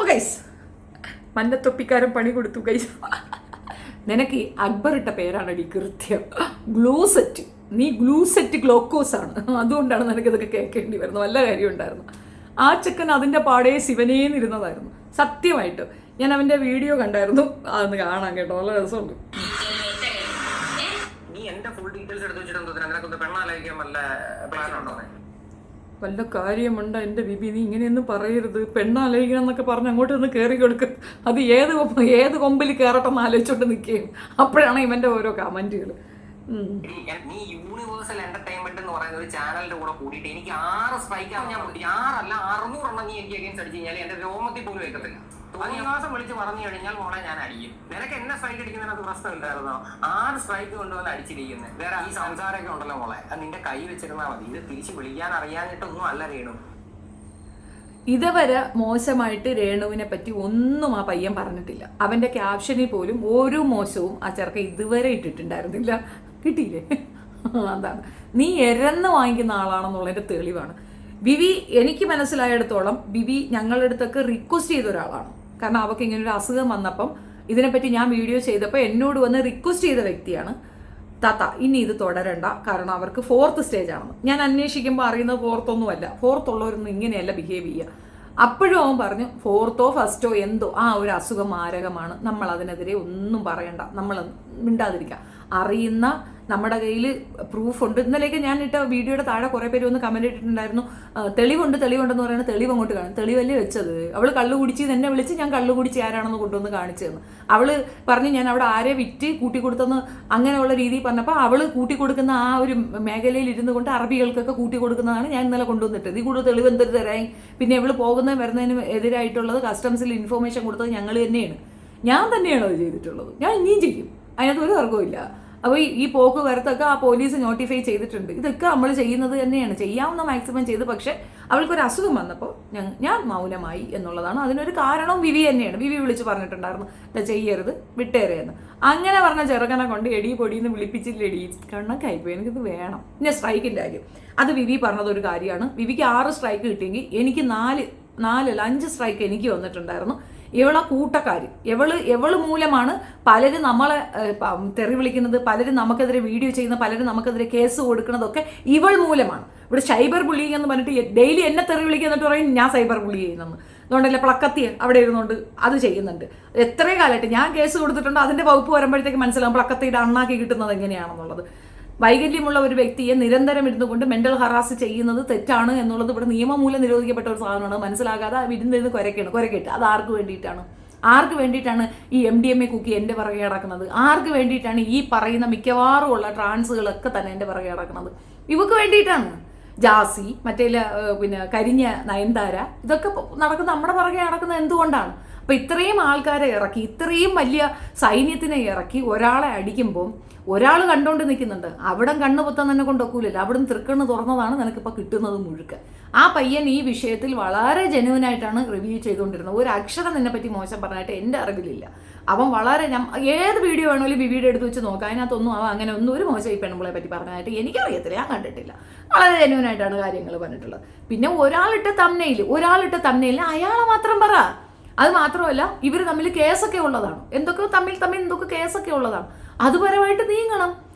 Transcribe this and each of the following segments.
Guys, മഞ്ഞത്തൊപ്പിക്കാരൻ പണി കൊടുത്തു guys. നിനക്ക് അക്ബർ ഇട്ട പേരാണടി കൃത്യം. Glue set. നീ ഗ്ലൂ സെറ്റ് ഗ്ലോക്കോസ് ആണ്. അതുകൊണ്ടാണ് നിനക്കിതൊക്കെ കേൾക്കേണ്ടി വരുന്നത്. വല്ല കാര്യം ഉണ്ടായിരുന്നു. ആ ചെക്കൻ അതിൻ്റെ പാടേ ശിവനേന്നിരുന്നതായിരുന്നു. സത്യമായിട്ട് ഞാൻ അവൻ്റെ വീഡിയോ കണ്ടായിരുന്നു. അതൊന്ന് കാണാൻ കേട്ടോ, നല്ല രസമുണ്ട്. വല്ല കാര്യമുണ്ട് എൻ്റെ ബിബി, നീ ഇങ്ങനെയൊന്നും പറയരുത്. പെണ്ണാലോചിക്കണം എന്നൊക്കെ പറഞ്ഞ് അങ്ങോട്ടൊന്ന് കയറി കൊടുക്കും. അത് ഏത് കൊമ്പിൽ കയറട്ടെന്ന് ആലോചിച്ചോണ്ട് നിൽക്കുകയും അപ്പോഴാണ് ഇവൻ്റെ ഓരോ കമൻറ്റുകൾ. നീ യൂണിവേഴ്സൽ എന്റർടൈൻമെന്റ് എന്ന് പറയുന്ന ഒരു ചാനലിന്റെ കൂടെ കൂടിയിട്ട് എനിക്ക് 6 സ്ട്രൈക്കാണ് ഞാൻ 6 അല്ല 600 എണ്ണം നീ എനിക്ക് അഗൈൻസ്റ്റ് അടിച്ചു കഴിഞ്ഞാൽ എന്റെ രോമത്തിൽ പോലും വെക്കത്തില്ല. തോന്നിവാസം വിളിച്ച് പറഞ്ഞു കഴിഞ്ഞാൽ മോളെ ഞാൻ അടിക്കും. നിനക്ക് എന്നെ സ്ട്രൈക്ക് അടിക്കുന്നതിനകത്ത് പ്രശ്നമില്ലായിരുന്നോ? 6 സ്ട്രൈക്ക് കൊണ്ടുവന്ന് അടിച്ചിരിക്കുന്നത്. വേറെ ഈ സംസാരമൊക്കെ ഉണ്ടല്ലോ മോളെ, അത് നിന്റെ കൈ വെച്ചിരുന്നാൽ മതി. ഇത് തിരിച്ച് വിളിക്കാൻ അറിയാഞ്ഞിട്ടൊന്നും അല്ല രേണു. ഇതുവരെ മോശമായിട്ട് രേണുവിനെ പറ്റി ഒന്നും ആ പയ്യൻ പറഞ്ഞിട്ടില്ല. അവൻ്റെ ക്യാപ്ഷനിൽ പോലും ഒരു മോശവും ആ ചെറുക്ക ഇതുവരെ ഇട്ടിട്ടുണ്ടായിരുന്നില്ല. കിട്ടിയില്ലേ? അതാണ് നീ എരന്ന് വാങ്ങിക്കുന്ന ആളാണെന്നുള്ളതിൻ്റെ തെളിവാണ്. ബിബി എനിക്ക് മനസ്സിലായിടത്തോളം ബിബി ഞങ്ങളുടെ അടുത്തൊക്കെ റിക്വസ്റ്റ് ചെയ്ത ഒരാളാണ്. കാരണം അവൾക്ക് ഇങ്ങനെ ഒരു അസുഖം വന്നപ്പം ഇതിനെപ്പറ്റി ഞാൻ വീഡിയോ ചെയ്തപ്പോൾ എന്നോട് വന്ന് റിക്വസ്റ്റ് ചെയ്ത വ്യക്തിയാണ്. താത്ത ഇനി ഇത് തുടരണ്ട, കാരണം അവർക്ക് 4th സ്റ്റേജ് ആണെന്ന്. ഞാൻ അന്വേഷിക്കുമ്പോൾ അറിയുന്നത് 4th ഒന്നുമല്ല. 4th ഉള്ളവരൊന്നും ഇങ്ങനെയല്ല ബിഹേവ് ചെയ്യുക. അപ്പോഴും അവൻ പറഞ്ഞു 4th ഓ 1st ഓ എന്തോ ആ ഒരു അസുഖം മാരകമാണ്, നമ്മൾ അതിനെതിരെ ഒന്നും പറയണ്ട, നമ്മൾ മിണ്ടാതിരിക്കാം. അറിയുന്ന നമ്മുടെ കയ്യിൽ പ്രൂഫുണ്ട്. ഇന്നലെയൊക്കെ ഞാൻ ഇട്ട വീഡിയോയുടെ താഴെ കുറേ പേര് ഒന്ന് കമൻറ്റ് ഇട്ടിട്ടുണ്ടായിരുന്നു, തെളിവുണ്ടെന്ന് പറയുന്നത്. തെളിവ് അങ്ങോട്ട് കാണും. തെളിവല്ലേ വെച്ചത്? അവൾ കള്ളു കുടിച്ച് എന്നെ വിളിച്ച് ഞാൻ കള്ളു കുടിച്ച് ആരാണെന്ന് കൊണ്ടുവന്ന് കാണിച്ചതെന്ന്. അവൾ പറഞ്ഞു ഞാൻ അവിടെ ആരെ വിറ്റ് കൂട്ടിക്കൊടുത്തെന്ന് അങ്ങനെയുള്ള രീതിയിൽ പറഞ്ഞപ്പോൾ അവൾ കൂട്ടിക്കൊടുക്കുന്ന ആ ഒരു മേഖലയിൽ ഇരുന്ന് കൊണ്ട് അറബികൾക്കൊക്കെ കൂട്ടിക്കൊടുക്കുന്നതാണ് ഞാൻ ഇന്നലെ കൊണ്ടുവന്നിട്ടത്. ഈ കൂടുതൽ തെളിവ് എന്തൊരു തരായി? പിന്നെ ഇവൾ വരുന്നതിന് എതിരായിട്ടുള്ളത് കസ്റ്റംസിൽ ഇൻഫോർമേഷൻ കൊടുത്തത് ഞങ്ങൾ തന്നെയാണ്. ഞാൻ തന്നെയാണ് അത് ചെയ്തിട്ടുള്ളത്. ഞാൻ ഇനിയും ചെയ്യും, അതിനകത്ത് ഒരു തർക്കമില്ല. അപ്പോൾ ഈ പോക്ക് വരത്തൊക്കെ ആ പോലീസ് നോട്ടിഫൈ ചെയ്തിട്ടുണ്ട്. ഇതൊക്കെ നമ്മൾ ചെയ്യുന്നത് തന്നെയാണ്, ചെയ്യാവുന്ന മാക്സിമം ചെയ്ത്. പക്ഷേ അവൾക്കൊരു അസുഖം വന്നപ്പോൾ ഞാൻ മൗനമായി എന്നുള്ളതാണ്. അതിനൊരു കാരണം വിവി തന്നെയാണ്. വിവി വിളിച്ച് പറഞ്ഞിട്ടുണ്ടായിരുന്നു ചെയ്യരുത്, വിട്ടേരെയെന്ന്. അങ്ങനെ പറഞ്ഞ ചെറുക്കനെ കൊണ്ട് എടി പൊടിയെന്ന് വിളിപ്പിച്ചില്ലെടി, കണ്ണക്കായിപ്പോയി, എനിക്കിത് വേണം. പിന്നെ സ്ട്രൈക്കിൻ്റെ കാര്യം, അത് വിവി പറഞ്ഞതൊരു കാര്യമാണ്. വിവിക്ക് 6 സ്ട്രൈക്ക് കിട്ടിയെങ്കിൽ എനിക്ക് 5 സ്ട്രൈക്ക് എനിക്ക് വന്നിട്ടുണ്ടായിരുന്നു. ഇവളെ കൂട്ടക്കാർ, എവള് മൂലമാണ് പലരും നമ്മളെ തെറി വിളിക്കുന്നത്, പലരും നമുക്കെതിരെ വീഡിയോ ചെയ്യുന്ന, പലരും നമുക്കെതിരെ കേസ് കൊടുക്കുന്നതൊക്കെ ഇവൾ മൂലമാണ്. ഇവിടെ സൈബർ ബുള്ളിങ് എന്ന് പറഞ്ഞിട്ട് ഡെയിലി എന്നെ തെറി വിളിക്കുക എന്നിട്ട് പറയും ഞാൻ സൈബർ ബുള്ളി ചെയ്യുന്നെന്ന്. അതുകൊണ്ടല്ലേ പ്ലക്കത്തി അവിടെ ഇരുന്നുകൊണ്ട് അത് ചെയ്യുന്നുണ്ട്. എത്രയും കാലമായിട്ട് ഞാൻ കേസ് കൊടുത്തിട്ടുണ്ട്. അതിൻ്റെ വകുപ്പ് വരുമ്പോഴത്തേക്ക് മനസ്സിലാവും പ്ലക്കത്തിയുടെ അണ്ണാക്കി കിട്ടുന്നത് എങ്ങനെയാണെന്നുള്ളത്. വൈകല്യമുള്ള ഒരു വ്യക്തിയെ നിരന്തരം ഇരുന്നുകൊണ്ട് മെന്റൽ ഹറാസ് ചെയ്യുന്നത് തെറ്റാണ് എന്നുള്ളത് ഇവിടെ നിയമമൂലം നിരോധിക്കപ്പെട്ട ഒരു സാധനമാണ്. മനസ്സിലാകാതെ ഇരുന്നിരുന്ന് കുരക്കിട്ട് അത് ആർക്ക് വേണ്ടിയിട്ടാണ്? ആർക്ക് വേണ്ടിയിട്ടാണ് ഈ MDMA കുക്കി എൻ്റെ പുറകെ നടക്കുന്നത്? ആർക്ക് വേണ്ടിയിട്ടാണ് ഈ പറയുന്ന മിക്കവാറും ഉള്ള ട്രാൻസുകളൊക്കെ തന്നെ എൻ്റെ പുറകെ നടക്കുന്നത്? ഇവക്ക് വേണ്ടിയിട്ടാണ്. ജാസി, പിന്നെ കരിഞ്ഞ നയൻതാര, ഇതൊക്കെ നടക്കുന്ന നമ്മുടെ പുറകെ നടക്കുന്നത് എന്തുകൊണ്ടാണ്? അപ്പം ഇത്രയും ആൾക്കാരെ ഇറക്കി, ഇത്രയും വലിയ സൈന്യത്തിനെ ഇറക്കി ഒരാളെ അടിക്കുമ്പോൾ ഒരാൾ കണ്ടുകൊണ്ട് നിൽക്കുന്നുണ്ട്. അവിടെ കണ്ണു പൊത്താൻ തന്നെ കൊണ്ടൊക്കൂലല്ലോ. അവിടെ നിന്ന് തൃക്കണ്ണ് തുറന്നതാണ് നിനക്കിപ്പോൾ കിട്ടുന്നത് മുഴുക്കൻ. ആ പയ്യൻ ഈ വിഷയത്തിൽ വളരെ ജെന്യുവനായിട്ടാണ് റിവ്യൂ ചെയ്തുകൊണ്ടിരുന്നത്. ഒരു അക്ഷരം നിന്നെപ്പറ്റി മോശം പറഞ്ഞായിട്ട് എൻ്റെ അറിവിലില്ല. അവൻ വളരെ ഏത് വീഡിയോ വേണമെങ്കിലും ബിബിയുടെ എടുത്ത് വെച്ച് നോക്കാം, അതിനകത്തൊന്നും അവൻ അങ്ങനെ ഒന്നും ഒരു മോശം ഈ പെണ്ണുമ്പളെ പറ്റി പറഞ്ഞായിട്ട് എനിക്കറിയത്തില്ല, ഞാൻ കണ്ടിട്ടില്ല. വളരെ ജെന്യുവനായിട്ടാണ് കാര്യങ്ങൾ പറഞ്ഞിട്ടുള്ളത്. പിന്നെ ഒരാളിട്ട തമ്മനയിൽ അയാളെ മാത്രം പറ. അത് മാത്രമല്ല ഇവർ തമ്മിൽ കേസൊക്കെ ഉള്ളതാണ്. തമ്മിൽ എന്തൊക്കെ കേസൊക്കെ ഉള്ളതാണ്. അതുപരമായിട്ട് നീങ്ങണം.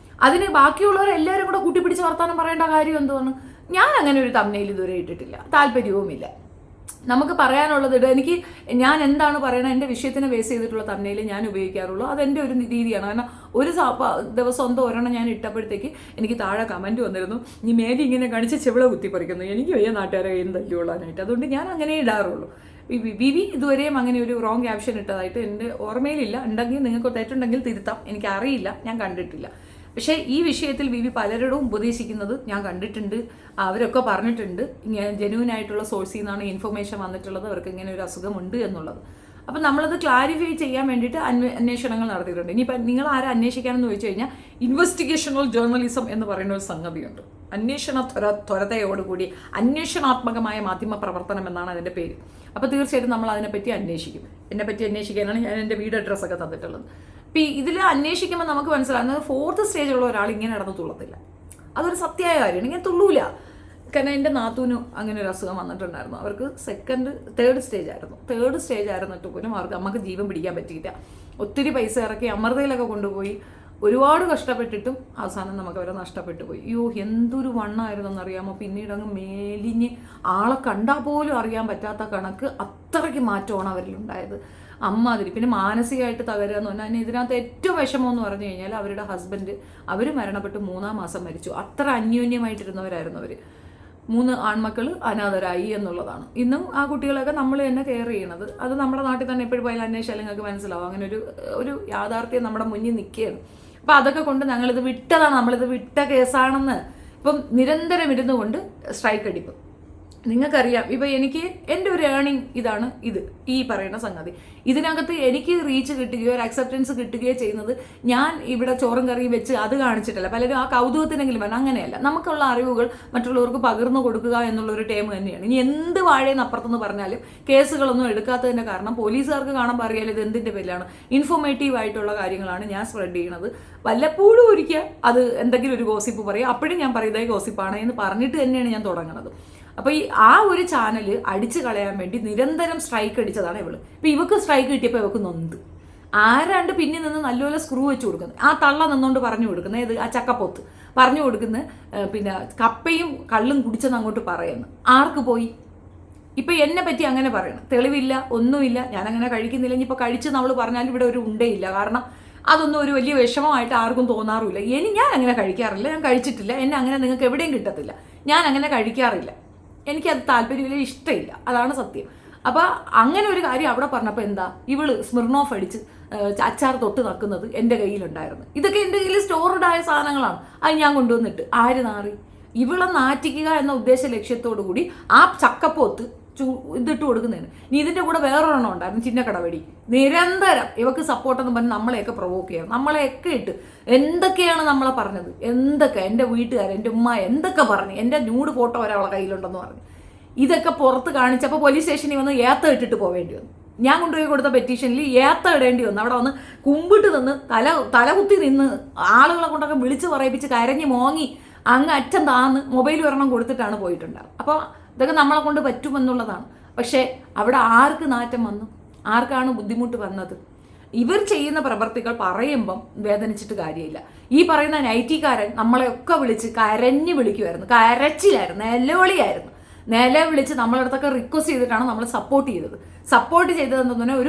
അതിന് ബാക്കിയുള്ളവരെല്ലാവരും കൂടെ കൂട്ടിപ്പിടിച്ച് വർത്താനം പറയേണ്ട കാര്യം എന്തുവാണ്? ഞാൻ അങ്ങനെ ഒരു തമ്മനയിൽ ഇതുവരെ ഇട്ടിട്ടില്ല, താല്പര്യവുമില്ല. നമുക്ക് പറയാനുള്ളത് ഞാൻ എന്താണ് പറയണത്, എൻ്റെ വിഷയത്തിനെ ബേസ് ചെയ്തിട്ടുള്ള തമ്മനയിൽ ഞാൻ ഉപയോഗിക്കാറുള്ളൂ. അതെൻ്റെ ഒരു രീതിയാണ്. കാരണം ഒരു ദിവസം ഒരെണ്ണം ഞാൻ ഇട്ടപ്പോഴത്തേക്ക് എനിക്ക് താഴെ കമൻറ്റ് വന്നിരുന്നു, നീ മേലെ ഇങ്ങനെ കാണിച്ച് ചെവിള കുത്തിപ്പറിക്കുന്നു, എനിക്ക് വയ്യ നാട്ടുകാരെ കയ്യിൽ നിന്ന് തല്ലിക്കൊള്ളാനായിട്ട്. അതുകൊണ്ട് ഞാൻ അങ്ങനെ ഇടാറുള്ളൂ. വിവി ഇതുവരെയും അങ്ങനെ ഒരു റോങ് ക്യാപ്ഷൻ ഇട്ടതായിട്ട് എൻ്റെ ഓർമ്മയിലില്ല. ഉണ്ടെങ്കിൽ നിങ്ങൾക്ക് തെറ്റുണ്ടെങ്കിൽ തിരുത്താം, എനിക്കറിയില്ല, ഞാൻ കണ്ടിട്ടില്ല. പക്ഷേ ഈ വിഷയത്തിൽ വിവി പലരോടും ഉപദേശിക്കുന്നത് ഞാൻ കണ്ടിട്ടുണ്ട്. അവരൊക്കെ പറഞ്ഞിട്ടുണ്ട് ഇങ്ങനെ ജെന്യുവനായിട്ടുള്ള സോഴ്സിൽ നിന്നാണ് ഇൻഫർമേഷൻ വന്നിട്ടുള്ളത്, അവർക്ക് ഇങ്ങനെ ഒരു അസുഖമുണ്ട് എന്നുള്ളത്. അപ്പം നമ്മളത് ക്ലാരിഫൈ ചെയ്യാൻ വേണ്ടിയിട്ട് അന്വേഷണങ്ങൾ നടത്തിയിട്ടുണ്ട്. ഇനിയിപ്പം നിങ്ങൾ ആരെ അന്വേഷിക്കാനെന്ന് ചോദിച്ചു കഴിഞ്ഞാൽ ഇൻവെസ്റ്റിഗേഷണൽ ജേർണലിസം എന്ന് പറയുന്ന ഒരു സംഗതിയുണ്ട്. ത്വരതയോടുകൂടി അന്വേഷണാത്മകമായ മാധ്യമ പ്രവർത്തനം എന്നാണ് അതിൻ്റെ പേര്. അപ്പോൾ തീർച്ചയായിട്ടും നമ്മൾ അതിനെപ്പറ്റി അന്വേഷിക്കും. എന്നെപ്പറ്റി അന്വേഷിക്കാനാണ് ഞാൻ എൻ്റെ വീട് അഡ്രസ്സൊക്കെ തന്നിട്ടുള്ളത്. അപ്പോൾ ഇതിൽ അന്വേഷിക്കുമ്പോൾ നമുക്ക് മനസ്സിലാകുന്നത് 4th സ്റ്റേജുള്ള ഒരാൾ ഇങ്ങനെ നടന്ന് തുള്ളത്തില്ല. അതൊരു സത്യമായ കാര്യമാണ്. ഇങ്ങനെ തുള്ളൂല. എൻ്റെ നാത്തൂന് അങ്ങനെ ഒരു അസുഖം വന്നിട്ടുണ്ടായിരുന്നു. അവർക്ക് തേർഡ് സ്റ്റേജ് ആയിരുന്നിട്ട് പോലും അവർക്ക് അമ്മക്ക് ജീവൻ പിടിക്കാൻ പറ്റിയില്ല. ഒത്തിരി പൈസ ഇറക്കി അമൃതയിലൊക്കെ കൊണ്ടുപോയി ഒരുപാട് കഷ്ടപ്പെട്ടിട്ടും അവസാനം നമുക്ക് അവരെ നഷ്ടപ്പെട്ടു പോയി. അയ്യോ, എന്തൊരു വണ്ണമായിരുന്നെന്നറിയാമോ. പിന്നീട് അങ്ങ് മേലിഞ്ഞ് ആളെ കണ്ടാൽ പോലും അറിയാൻ പറ്റാത്ത കണക്ക് അത്രയ്ക്ക് മാറ്റമാണ് അവരിലുണ്ടായത്. അമ്മാതിരി. പിന്നെ മാനസികമായിട്ട് തകരുക എന്ന് പറഞ്ഞാൽ ഇതിനകത്ത് ഏറ്റവും വിഷമം എന്ന് പറഞ്ഞു കഴിഞ്ഞാൽ അവരുടെ ഹസ്ബൻഡ് അവർ മരണപ്പെട്ട് 3-ാം മാസം മരിച്ചു. അത്ര അന്യോന്യമായിട്ടിരുന്നവരായിരുന്നു അവർ. 3 ആൺമക്കൾ അനാഥരായി എന്നുള്ളതാണ്. ഇന്നും ആ കുട്ടികളൊക്കെ നമ്മൾ തന്നെ കെയർ ചെയ്യണത്. അത് നമ്മുടെ നാട്ടിൽ തന്നെ എപ്പോഴും പോയാലും അന്വേഷിച്ചാൽ നിങ്ങൾക്ക് മനസ്സിലാവും. അങ്ങനെ ഒരു യാഥാർത്ഥ്യം നമ്മുടെ മുന്നിൽ നിൽക്കുകയാണ്. അപ്പം അതൊക്കെ കൊണ്ട് ഞങ്ങളിത് വിട്ടതാണ്, നമ്മളിത് വിട്ട കേസാണെന്ന് ഇപ്പം നിരന്തരം ഇരുന്നു കൊണ്ട് സ്ട്രൈക്ക് അടിക്കും. നിങ്ങൾക്കറിയാം, ഇപ്പം എനിക്ക് എൻ്റെ ഒരു ഏണിങ് ഇതാണ് ഈ പറയുന്ന സംഗതി. ഇതിനകത്ത് എനിക്ക് റീച്ച് കിട്ടുകയോ ഒരു അക്സെപ്റ്റൻസ് കിട്ടുകയോ ചെയ്യുന്നത് ഞാൻ ഇവിടെ ചോറും കറിയും വെച്ച് അത് കാണിച്ചിട്ടല്ല. പലരും ആ കൗതുകത്തിനെങ്കിലും വേണം, അങ്ങനെയല്ല. നമുക്കുള്ള അറിവുകൾ മറ്റുള്ളവർക്ക് പകർന്നു കൊടുക്കുക എന്നുള്ളൊരു ടേം തന്നെയാണ്. ഇനി എന്ത് വാഴയെന്ന് അപ്പുറത്തെന്ന് പറഞ്ഞാലും കേസുകളൊന്നും എടുക്കാത്തതിൻ്റെ കാരണം പോലീസുകാർക്ക് കാണാൻ അറിയാലോ ഇത് എന്തിൻ്റെ പേരിലാണ്. ഇൻഫോർമേറ്റീവ് ആയിട്ടുള്ള കാര്യങ്ങളാണ് ഞാൻ സ്പ്രെഡ് ചെയ്യുന്നത്. വല്ലപ്പോഴും ഒരിക്കൽ അത് എന്തെങ്കിലും ഒരു ഗോസിപ്പ് പറയും, അപ്പോഴും ഞാൻ പറയുന്നത് ഗോസിപ്പാണ് എന്ന് പറഞ്ഞിട്ട് തന്നെയാണ് ഞാൻ തുടങ്ങുന്നത്. അപ്പോൾ ആ ഒരു ചാനൽ അടിച്ചു കളയാൻ വേണ്ടി നിരന്തരം സ്ട്രൈക്ക് അടിച്ചതാണ് ഇവള്. ഇപ്പം ഇവക്ക് സ്ട്രൈക്ക് കിട്ടിയപ്പോൾ ഇവക്ക് നൊന്ത്. ആരാണ്ട് പിന്നെ നിന്ന് നല്ലപോലെ സ്ക്രൂ വെച്ച് കൊടുക്കുന്നത്, ആ തള്ള നിന്നുകൊണ്ട് പറഞ്ഞു കൊടുക്കുന്നത്, ആ ചക്കപ്പൊത്ത് പറഞ്ഞു കൊടുക്കുന്നത്, പിന്നെ കപ്പയും കള്ളും കുടിച്ചെന്ന് അങ്ങോട്ട് പറയുന്നു. ആർക്ക് പോയി? ഇപ്പം എന്നെ പറ്റി അങ്ങനെ പറയണം, തെളിവില്ല, ഒന്നുമില്ല, ഞാനങ്ങനെ കഴിക്കുന്നില്ല. ഇനിയിപ്പോൾ കഴിച്ച് നമ്മൾ പറഞ്ഞാലും ഇവിടെ ഒരു ഉണ്ടയില്ല. കാരണം അതൊന്നും ഒരു വലിയ വിഷമമായിട്ട് ആർക്കും തോന്നാറുമില്ല. ഞാൻ അങ്ങനെ കഴിക്കാറില്ല, ഞാൻ കഴിച്ചിട്ടില്ല, എന്നെ അങ്ങനെ നിങ്ങൾക്ക് എവിടെയും കിട്ടത്തില്ല. ഞാൻ അങ്ങനെ കഴിക്കാറില്ല, എനിക്കത് താല്പര്യമില്ല, ഇഷ്ടമില്ല, അതാണ് സത്യം. അപ്പോൾ അങ്ങനെ ഒരു കാര്യം അവിടെ പറഞ്ഞപ്പോൾ എന്താ, ഇവള് സ്മിർനോഫ് അടിച്ച് അച്ചാർ തൊട്ട് നക്കുന്നത് എൻ്റെ കയ്യിലുണ്ടായിരുന്നു. ഇതൊക്കെ എൻ്റെ കയ്യിൽ സ്റ്റോർഡ് ആയ സാധനങ്ങളാണ്. അത് ഞാൻ കൊണ്ടുവന്നിട്ട് ആര് നാറി? ഇവളെ നാറ്റിക്കുക എന്ന ഉദ്ദേശ ലക്ഷ്യത്തോടു കൂടി ആ ചക്കപ്പോത്ത് ഇതിട്ട് കൊടുക്കുന്നതിന്. ഇനി ഇതിൻ്റെ കൂടെ വേറൊരെണ്ണം ഉണ്ടായിരുന്നു, ചിന്നക്കടവടി. നിരന്തരം ഇവക്ക് സപ്പോർട്ടെന്ന് പറഞ്ഞ് നമ്മളെയൊക്കെ പ്രൊവോക്ക് ചെയ്യാം. നമ്മളെയൊക്കെ ഇട്ട് എന്തൊക്കെയാണ് നമ്മളെ പറഞ്ഞത്, എന്തൊക്കെ എൻ്റെ വീട്ടുകാർ, എൻ്റെ ഉമ്മ എന്തൊക്കെ പറഞ്ഞു, എൻ്റെ ന്യൂഡ് ഫോട്ടോ വരെ അവളെ കയ്യിലുണ്ടെന്ന് പറഞ്ഞു. ഇതൊക്കെ പുറത്ത് കാണിച്ചപ്പോൾ പോലീസ് സ്റ്റേഷനിൽ വന്ന് ഏത്ത ഇട്ടിട്ട് പോവേണ്ടി വന്നു. ഞാൻ കൊണ്ടുപോയി കൊടുത്ത പെറ്റീഷനിൽ ഏത്ത ഇടേണ്ടി വന്നു. അവിടെ വന്ന് കുമ്പിട്ട് നിന്ന് തലകുത്തി നിന്ന് ആളുകളെ കൊണ്ടൊക്കെ വിളിച്ച് പറയിപ്പിച്ച് കരഞ്ഞ് മോങ്ങി അങ്ങ് അറ്റം താന്ന് മൊബൈൽ ഒരെണ്ണം കൊടുത്തിട്ടാണ് പോയിട്ടുണ്ടാകും. അപ്പോൾ ഇതൊക്കെ നമ്മളെ കൊണ്ട് പറ്റുമെന്നുള്ളതാണ്. പക്ഷേ അവിടെ ആർക്ക് നാറ്റം വന്നു, ആർക്കാണ് ബുദ്ധിമുട്ട് വന്നത്? ഇവർ ചെയ്യുന്ന പ്രവർത്തികൾ പറയുമ്പം വേദനിച്ചിട്ട് കാര്യമില്ല. ഈ പറയുന്ന നൈറ്റിക്കാരൻ നമ്മളെയൊക്കെ വിളിച്ച് കരഞ്ഞ് വിളിക്കുമായിരുന്നു, കരച്ചിലായിരുന്നു, നില വിളിച്ച് നമ്മളടുത്തൊക്കെ റിക്വസ്റ്റ് ചെയ്തിട്ടാണ് നമ്മൾ സപ്പോർട്ട് ചെയ്തത്. സപ്പോർട്ട് ചെയ്തതെന്ന് പറഞ്ഞാൽ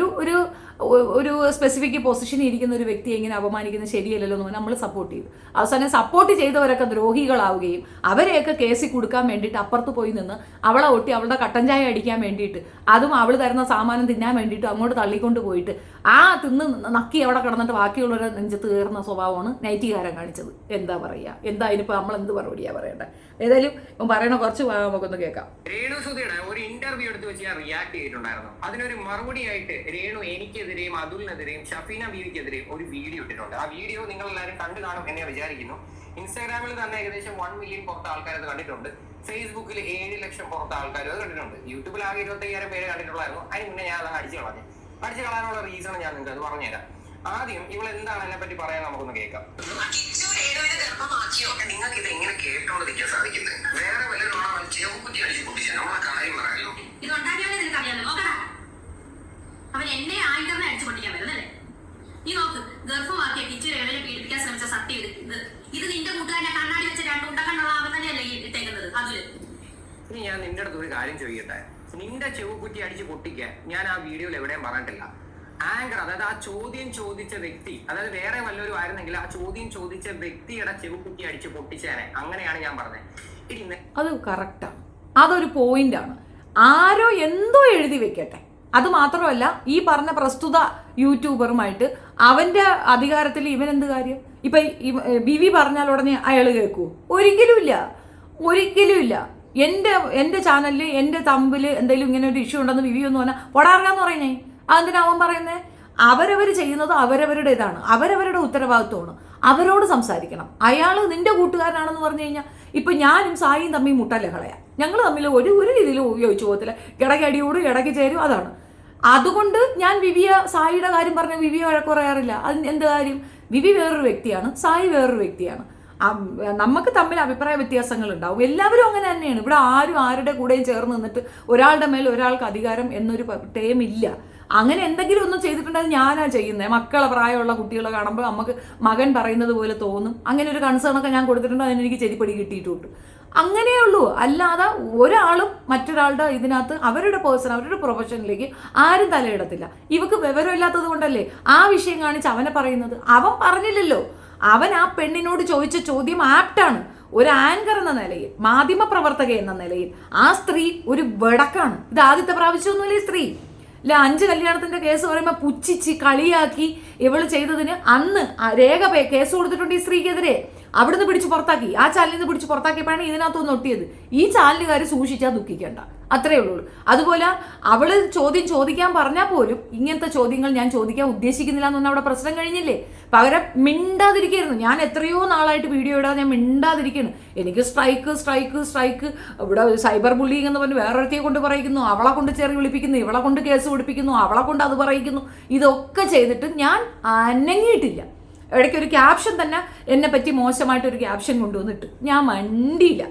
ഒരു സ്പെസിഫിക് പൊസിഷനിൽ ഇരിക്കുന്ന ഒരു വ്യക്തിയെ ഇങ്ങനെ അപമാനിക്കുന്നത് ശരിയല്ലല്ലോ എന്ന് പറഞ്ഞാൽ നമ്മൾ സപ്പോർട്ട് ചെയ്തു. അവസാനം സപ്പോർട്ട് ചെയ്തവരൊക്കെ ദ്രോഹികളാവുകയും അവരെയൊക്കെ കേസിൽ കൊടുക്കാൻ വേണ്ടിയിട്ട് അപ്പുറത്ത് പോയി നിന്ന് അവളെ ഒട്ടി അവളുടെ കട്ടൻ ചായ അടിക്കാൻ വേണ്ടിയിട്ട്, അതും അവൾ തരുന്ന സാമാനം തിന്നാൻ വേണ്ടിയിട്ട് അങ്ങോട്ട് തള്ളിക്കൊണ്ട് പോയിട്ട് ആ തിന്ന് നക്കി അവിടെ കിടന്നിട്ട് ബാക്കിയുള്ളവരെ നെഞ്ചത്ത് കയറുന്ന സ്വഭാവമാണ് നൈറ്റിക്കാരൻ കാണിച്ചത്. എന്താ പറയുക, എന്താ ഇതിനിപ്പോൾ നമ്മൾ എന്ത് മറുപടിയാണ് പറയേണ്ടത്? ഏതായാലും ഇപ്പം പറയണ കുറച്ച് നമുക്കൊന്ന് കേൾക്കാം. രേണു സുധിയുടെ ഒരു ഇന്റർവ്യൂ എടുത്ത് വെച്ച് ഞാൻ റിയാക്ട് ചെയ്തിട്ടുണ്ടായിരുന്നു. അതിനൊരു മറുപടിയായിട്ട് രേണു എനിക്കെതിരെയും അതുലിനെതിരെയും ഷഫീന ബീവിക്കെതിരെയും ഒരു വീഡിയോ ഇട്ടിട്ടുണ്ട്. ആ വീഡിയോ നിങ്ങൾ എല്ലാവരും കണ്ടു കാണും എന്ന് വിചാരിക്കുന്നു. ഇൻസ്റ്റാഗ്രാമിൽ തന്നെ ഏകദേശം 1 മില്യൺ പുറത്ത് ആൾക്കാർ അത് കണ്ടിട്ടുണ്ട്. ഫേസ്ബുക്കിൽ 7 ലക്ഷം പുറത്ത് ആൾക്കാർ അത് കണ്ടിട്ടുണ്ട്. യൂട്യൂബിൽ ആകെ 25,000 പേര് കണ്ടിട്ടുള്ളായിരുന്നു. അതിന് മുന്നേ ഞാൻ അത് അടിച്ചു കളയാനുള്ള റീസൺ ഞാൻ നിങ്ങൾക്ക് അത് പറഞ്ഞുതരാം. ആദ്യം ഇവൾ എന്താണ് എന്നെ പറ്റി പറയാൻ നമുക്കൊന്ന് കേൾക്കാം. നിങ്ങൾക്ക് ഇത് എങ്ങനെ കേട്ടോണ്ട് നിൽക്കാൻ സാധിക്കുന്നത്? വേറെ വല്ലതും ചെവുകുത്തി അടിച്ച് പൊട്ടിച്ച നമ്മളെ കാര്യം പറയാമല്ലോ. അവൻ എന്നെ ആയിരം അടിച്ചു പൊട്ടിക്കാൻ വരുന്നല്ലേ? നീ നോക്ക്, ഗർഭമാക്കിയ ടീച്ചർ എവനെ പീഡിപ്പിക്കാൻ ശ്രമിച്ച സത്യം ഇത് നിന്റെ കൂട്ടുകാരനെ കണ്ണാടി വെച്ച 2 ഉണ്ടക്കണ്ണുള്ള അവൻ തന്നെയല്ലേ ഇട്ടേക്കുന്നത്? അതില് ഇനി ഞാൻ നിന്റെ അടുത്ത് ഒരു കാര്യം ചോദിക്കട്ടെ. നിന്റെ ചെവുകുറ്റി അടിച്ച് പൊട്ടിക്കാൻ ഞാൻ ആ വീഡിയോയിൽ എവിടെയും പറഞ്ഞിട്ടില്ല. ആങ്കർ, അതായത് ആ ചോദ്യം ചോദിച്ച വ്യക്തി, അതായത് വേറെ വല്ലവരും ആയിരുന്നെങ്കിൽ ആ ചോദ്യം ചോദിച്ച വ്യക്തിയുടെ ചെവുകുറ്റി അടിച്ച് പൊട്ടിച്ചേനെ. അങ്ങനെയാണ് ഞാൻ പറഞ്ഞത്. അത് കറക്റ്റാണ്, അതൊരു പോയിന്റാണ്. ആരോ എന്തോ എഴുതി വെക്കട്ടെ. അത് മാത്രമല്ല, ഈ പറഞ്ഞ പ്രസ്തുത യൂട്യൂബറുമായിട്ട് അവന്റെ അധികാരത്തിൽ ഇവൻ എന്ത് കാര്യം? ഇപ്പൊ ബിവി പറഞ്ഞാൽ ഉടനെ അയാൾ കേൾക്കൂ? ഒരിക്കലും ഇല്ല. എൻ്റെ ചാനലിൽ എൻ്റെ തമ്പിൽ എന്തെങ്കിലും ഇങ്ങനെ ഒരു ഇഷ്യൂ ഉണ്ടെന്ന് ബിവി ഒന്ന് പറഞ്ഞാൽ പൊടാർക്കാന്ന് പറയുന്നേ. അതെന്തിനാ അവൻ പറയുന്നത്? അവരവർ ചെയ്യുന്നത് അവരവരുടെ ഇതാണ്, അവരവരുടെ ഉത്തരവാദിത്വമാണ്. അവരോട് സംസാരിക്കണം. അയാൾ നിന്റെ കൂട്ടുകാരനാണെന്ന് പറഞ്ഞു കഴിഞ്ഞാൽ ഇപ്പൊ ഞാനും സായിയും തമ്മിൽ മുട്ടലഹളയാ. ഞങ്ങൾ തമ്മിൽ ഒരു രീതിയിലും ഉപയോഗിച്ചു പോകത്തില്ല. ഇടയ്ക്ക് അടിയോട് ഇടയ്ക്ക് ചേരും, അതാണ്. അതുകൊണ്ട് ഞാൻ സായിയുടെ കാര്യം പറഞ്ഞ വിവിയെ വഴക്ക് പറയാറില്ല. അതിന് എന്ത് കാര്യം? വിവി വേറൊരു വ്യക്തിയാണ്, സായി വേറൊരു വ്യക്തിയാണ്. നമുക്ക് തമ്മിൽ അഭിപ്രായ വ്യത്യാസങ്ങൾ ഉണ്ടാവും. എല്ലാവരും അങ്ങനെ തന്നെയാണ്. ഇവിടെ ആരും ആരുടെ കൂടെയും ചേർന്ന് നിന്നിട്ട് ഒരാളുടെ മേൽ ഒരാൾക്ക് അധികാരം എന്നൊരു ടേം ഇല്ല. അങ്ങനെ എന്തെങ്കിലും ഒന്നും ചെയ്തിട്ടുണ്ടെങ്കിൽ ഞാനാ ചെയ്യുന്നത്. മക്കളെ പ്രായമുള്ള കുട്ടികളെ കാണുമ്പോൾ നമുക്ക് മകൻ പറയുന്നത് പോലെ തോന്നും. അങ്ങനെ ഒരു കൺസേണൊക്കെ ഞാൻ കൊടുത്തിട്ടുണ്ട്, അതിനെനിക്ക് ചെരിപ്പടി കിട്ടിയിട്ടുണ്ട്. അങ്ങനെയേ ഉള്ളൂ. അല്ലാതെ ഒരാളും മറ്റൊരാളുടെ ഇതിനകത്ത് അവരുടെ പേഴ്സൺ അവരുടെ പ്രൊഫഷനിലേക്ക് ആരും തലയിടത്തില്ല. ഇവക്ക് വിവരമില്ലാത്തത് കൊണ്ടല്ലേ ആ വിഷയം കാണിച്ച് അവനെ പറയുന്നത്. അവൻ പറഞ്ഞില്ലല്ലോ. അവൻ ആ പെണ്ണിനോട് ചോദിച്ച ചോദ്യം ആപ്റ്റാണ്. ഒരു ആങ്കർ എന്ന നിലയിൽ, മാധ്യമ പ്രവർത്തക എന്ന നിലയിൽ ആ സ്ത്രീ ഒരു വെടക്കാണ്. ഇത് ആദ്യത്തെ പ്രാവശ്യമൊന്നുമില്ല. ഈ സ്ത്രീ ഇല്ല 5 കല്യാണത്തിന്റെ കേസ് പറയുമ്പോൾ പുച്ഛിച്ച് കളിയാക്കി ഇവള് ചെയ്തതിന് അന്ന് രേഖ കേസ് കൊടുത്തിട്ടുണ്ട് ഈ സ്ത്രീക്കെതിരെ. അവിടുന്ന് പിടിച്ച് പുറത്താക്കി, ആ ചാനലിൽ നിന്ന് പിടിച്ച് പുറത്താക്കിയപ്പോഴാണ് ഇതിനകത്തൊന്ന് ഒട്ടിയത്. ഈ ചാനലുകാർ സൂക്ഷിച്ചാൽ ദുഃഖിക്കേണ്ട, അത്രയേ ഉള്ളൂ. അതുപോലെ അവള് ചോദ്യം ചോദിക്കാൻ പറഞ്ഞാൽ പോലും ഇങ്ങനത്തെ ചോദ്യങ്ങൾ ഞാൻ ചോദിക്കാൻ ഉദ്ദേശിക്കുന്നില്ല എന്നൊന്നും അവിടെ പ്രശ്നം കഴിഞ്ഞില്ലേ. പകരം മിണ്ടാതിരിക്കുന്നു. ഞാൻ എത്രയോ നാളായിട്ട് വീഡിയോ ഇടാൻ ഞാൻ മിണ്ടാതിരിക്കുന്നു. എനിക്ക് സ്ട്രൈക്ക് ഇവിടെ സൈബർ ബുള്ളിങ് എന്ന് പറഞ്ഞ് വേറൊരുത്തിയെ കൊണ്ട് പറയിക്കുന്നു, അവളെ കൊണ്ട് ചെറി വിളിപ്പിക്കുന്നു, ഇവളെ കൊണ്ട് കേസ് പിടിപ്പിക്കുന്നു, അവളെ കൊണ്ട് അത് പറയിക്കുന്നു. ഇതൊക്കെ ചെയ്തിട്ട് ഞാൻ അനങ്ങിയിട്ടില്ല. ഇടയ്ക്ക് ഒരു ക്യാപ്ഷൻ തന്നെ എന്നെ പറ്റി മോശമായിട്ടൊരു ക്യാപ്ഷൻ കൊണ്ടുവന്നിട്ട് ഞാൻ മണ്ടിയില്ല.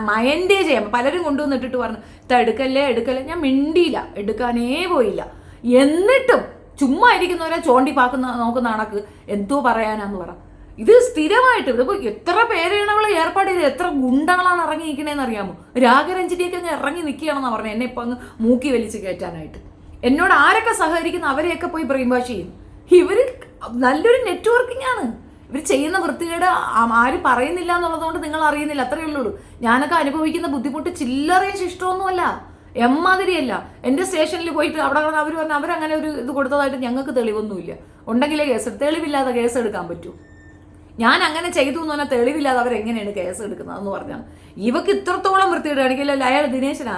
മയൻ്റെ ചെയ്യാം പലരും കൊണ്ടുവന്നിട്ടിട്ട് പറഞ്ഞു എടുക്കല്ലേ. ഞാൻ മിണ്ടിയില്ല, എടുക്കാനേ പോയില്ല. എന്നിട്ടും ചുമ്മാ ഇരിക്കുന്നവരെ ചോണ്ടി നോക്കുന്ന കണക്ക് എന്തോ പറയാനാന്ന് പറ. ഇത് സ്ഥിരമായിട്ട് ഇതിപ്പോൾ എത്ര പേരെയാണ് അവളെ ഏർപ്പാട് ചെയ്ത്, എത്ര ഗുണ്ടകളാണ് ഇറങ്ങിയിരിക്കണേന്ന് അറിയാമോ? രാഗരഞ്ജിനിയൊക്കെ അങ്ങ് ഇറങ്ങി നിൽക്കുകയാണെന്നാണ് പറഞ്ഞത് എന്നെ ഇപ്പം അങ്ങ് മൂക്കി വലിച്ച് കയറ്റാനായിട്ട്. എന്നോട് ആരൊക്കെ സഹകരിക്കുന്നു അവരെയൊക്കെ പോയി ബ്രെയിൻ വാഷ് ചെയ്യും. ഇവർ നല്ലൊരു നെറ്റ്വർക്കിംഗ് ആണ്. ഇവർ ചെയ്യുന്ന വൃത്തികേട് ആരും പറയുന്നില്ല എന്നുള്ളതുകൊണ്ട് നിങ്ങൾ അറിയുന്നില്ല, അത്രയേ ഉള്ളൂ. ഞാനൊക്കെ അനുഭവിക്കുന്ന ബുദ്ധിമുട്ട് ചില്ലറയും ശിഷ്ടമൊന്നുമല്ല, എമ്മാതിരിയല്ല. എൻ്റെ സ്റ്റേഷനിൽ പോയിട്ട് അവിടെ അവർ പറഞ്ഞാൽ അവരങ്ങനെ ഒരു ഇത് കൊടുത്തതായിട്ട് ഞങ്ങൾക്ക് തെളിവൊന്നുമില്ല. ഉണ്ടെങ്കിലേ തെളിവില്ലാതെ കേസ് എടുക്കാൻ പറ്റൂ. ഞാൻ അങ്ങനെ ചെയ്തു എന്ന് പറഞ്ഞാൽ തെളിവില്ലാതെ അവരെങ്ങനെയാണ് കേസ് എടുക്കുന്നതെന്ന് പറഞ്ഞാൽ ഇവക്ക് ഇത്രത്തോളം വൃത്തിയിടുകയാണെങ്കിൽ അയാൾ നടേശനാ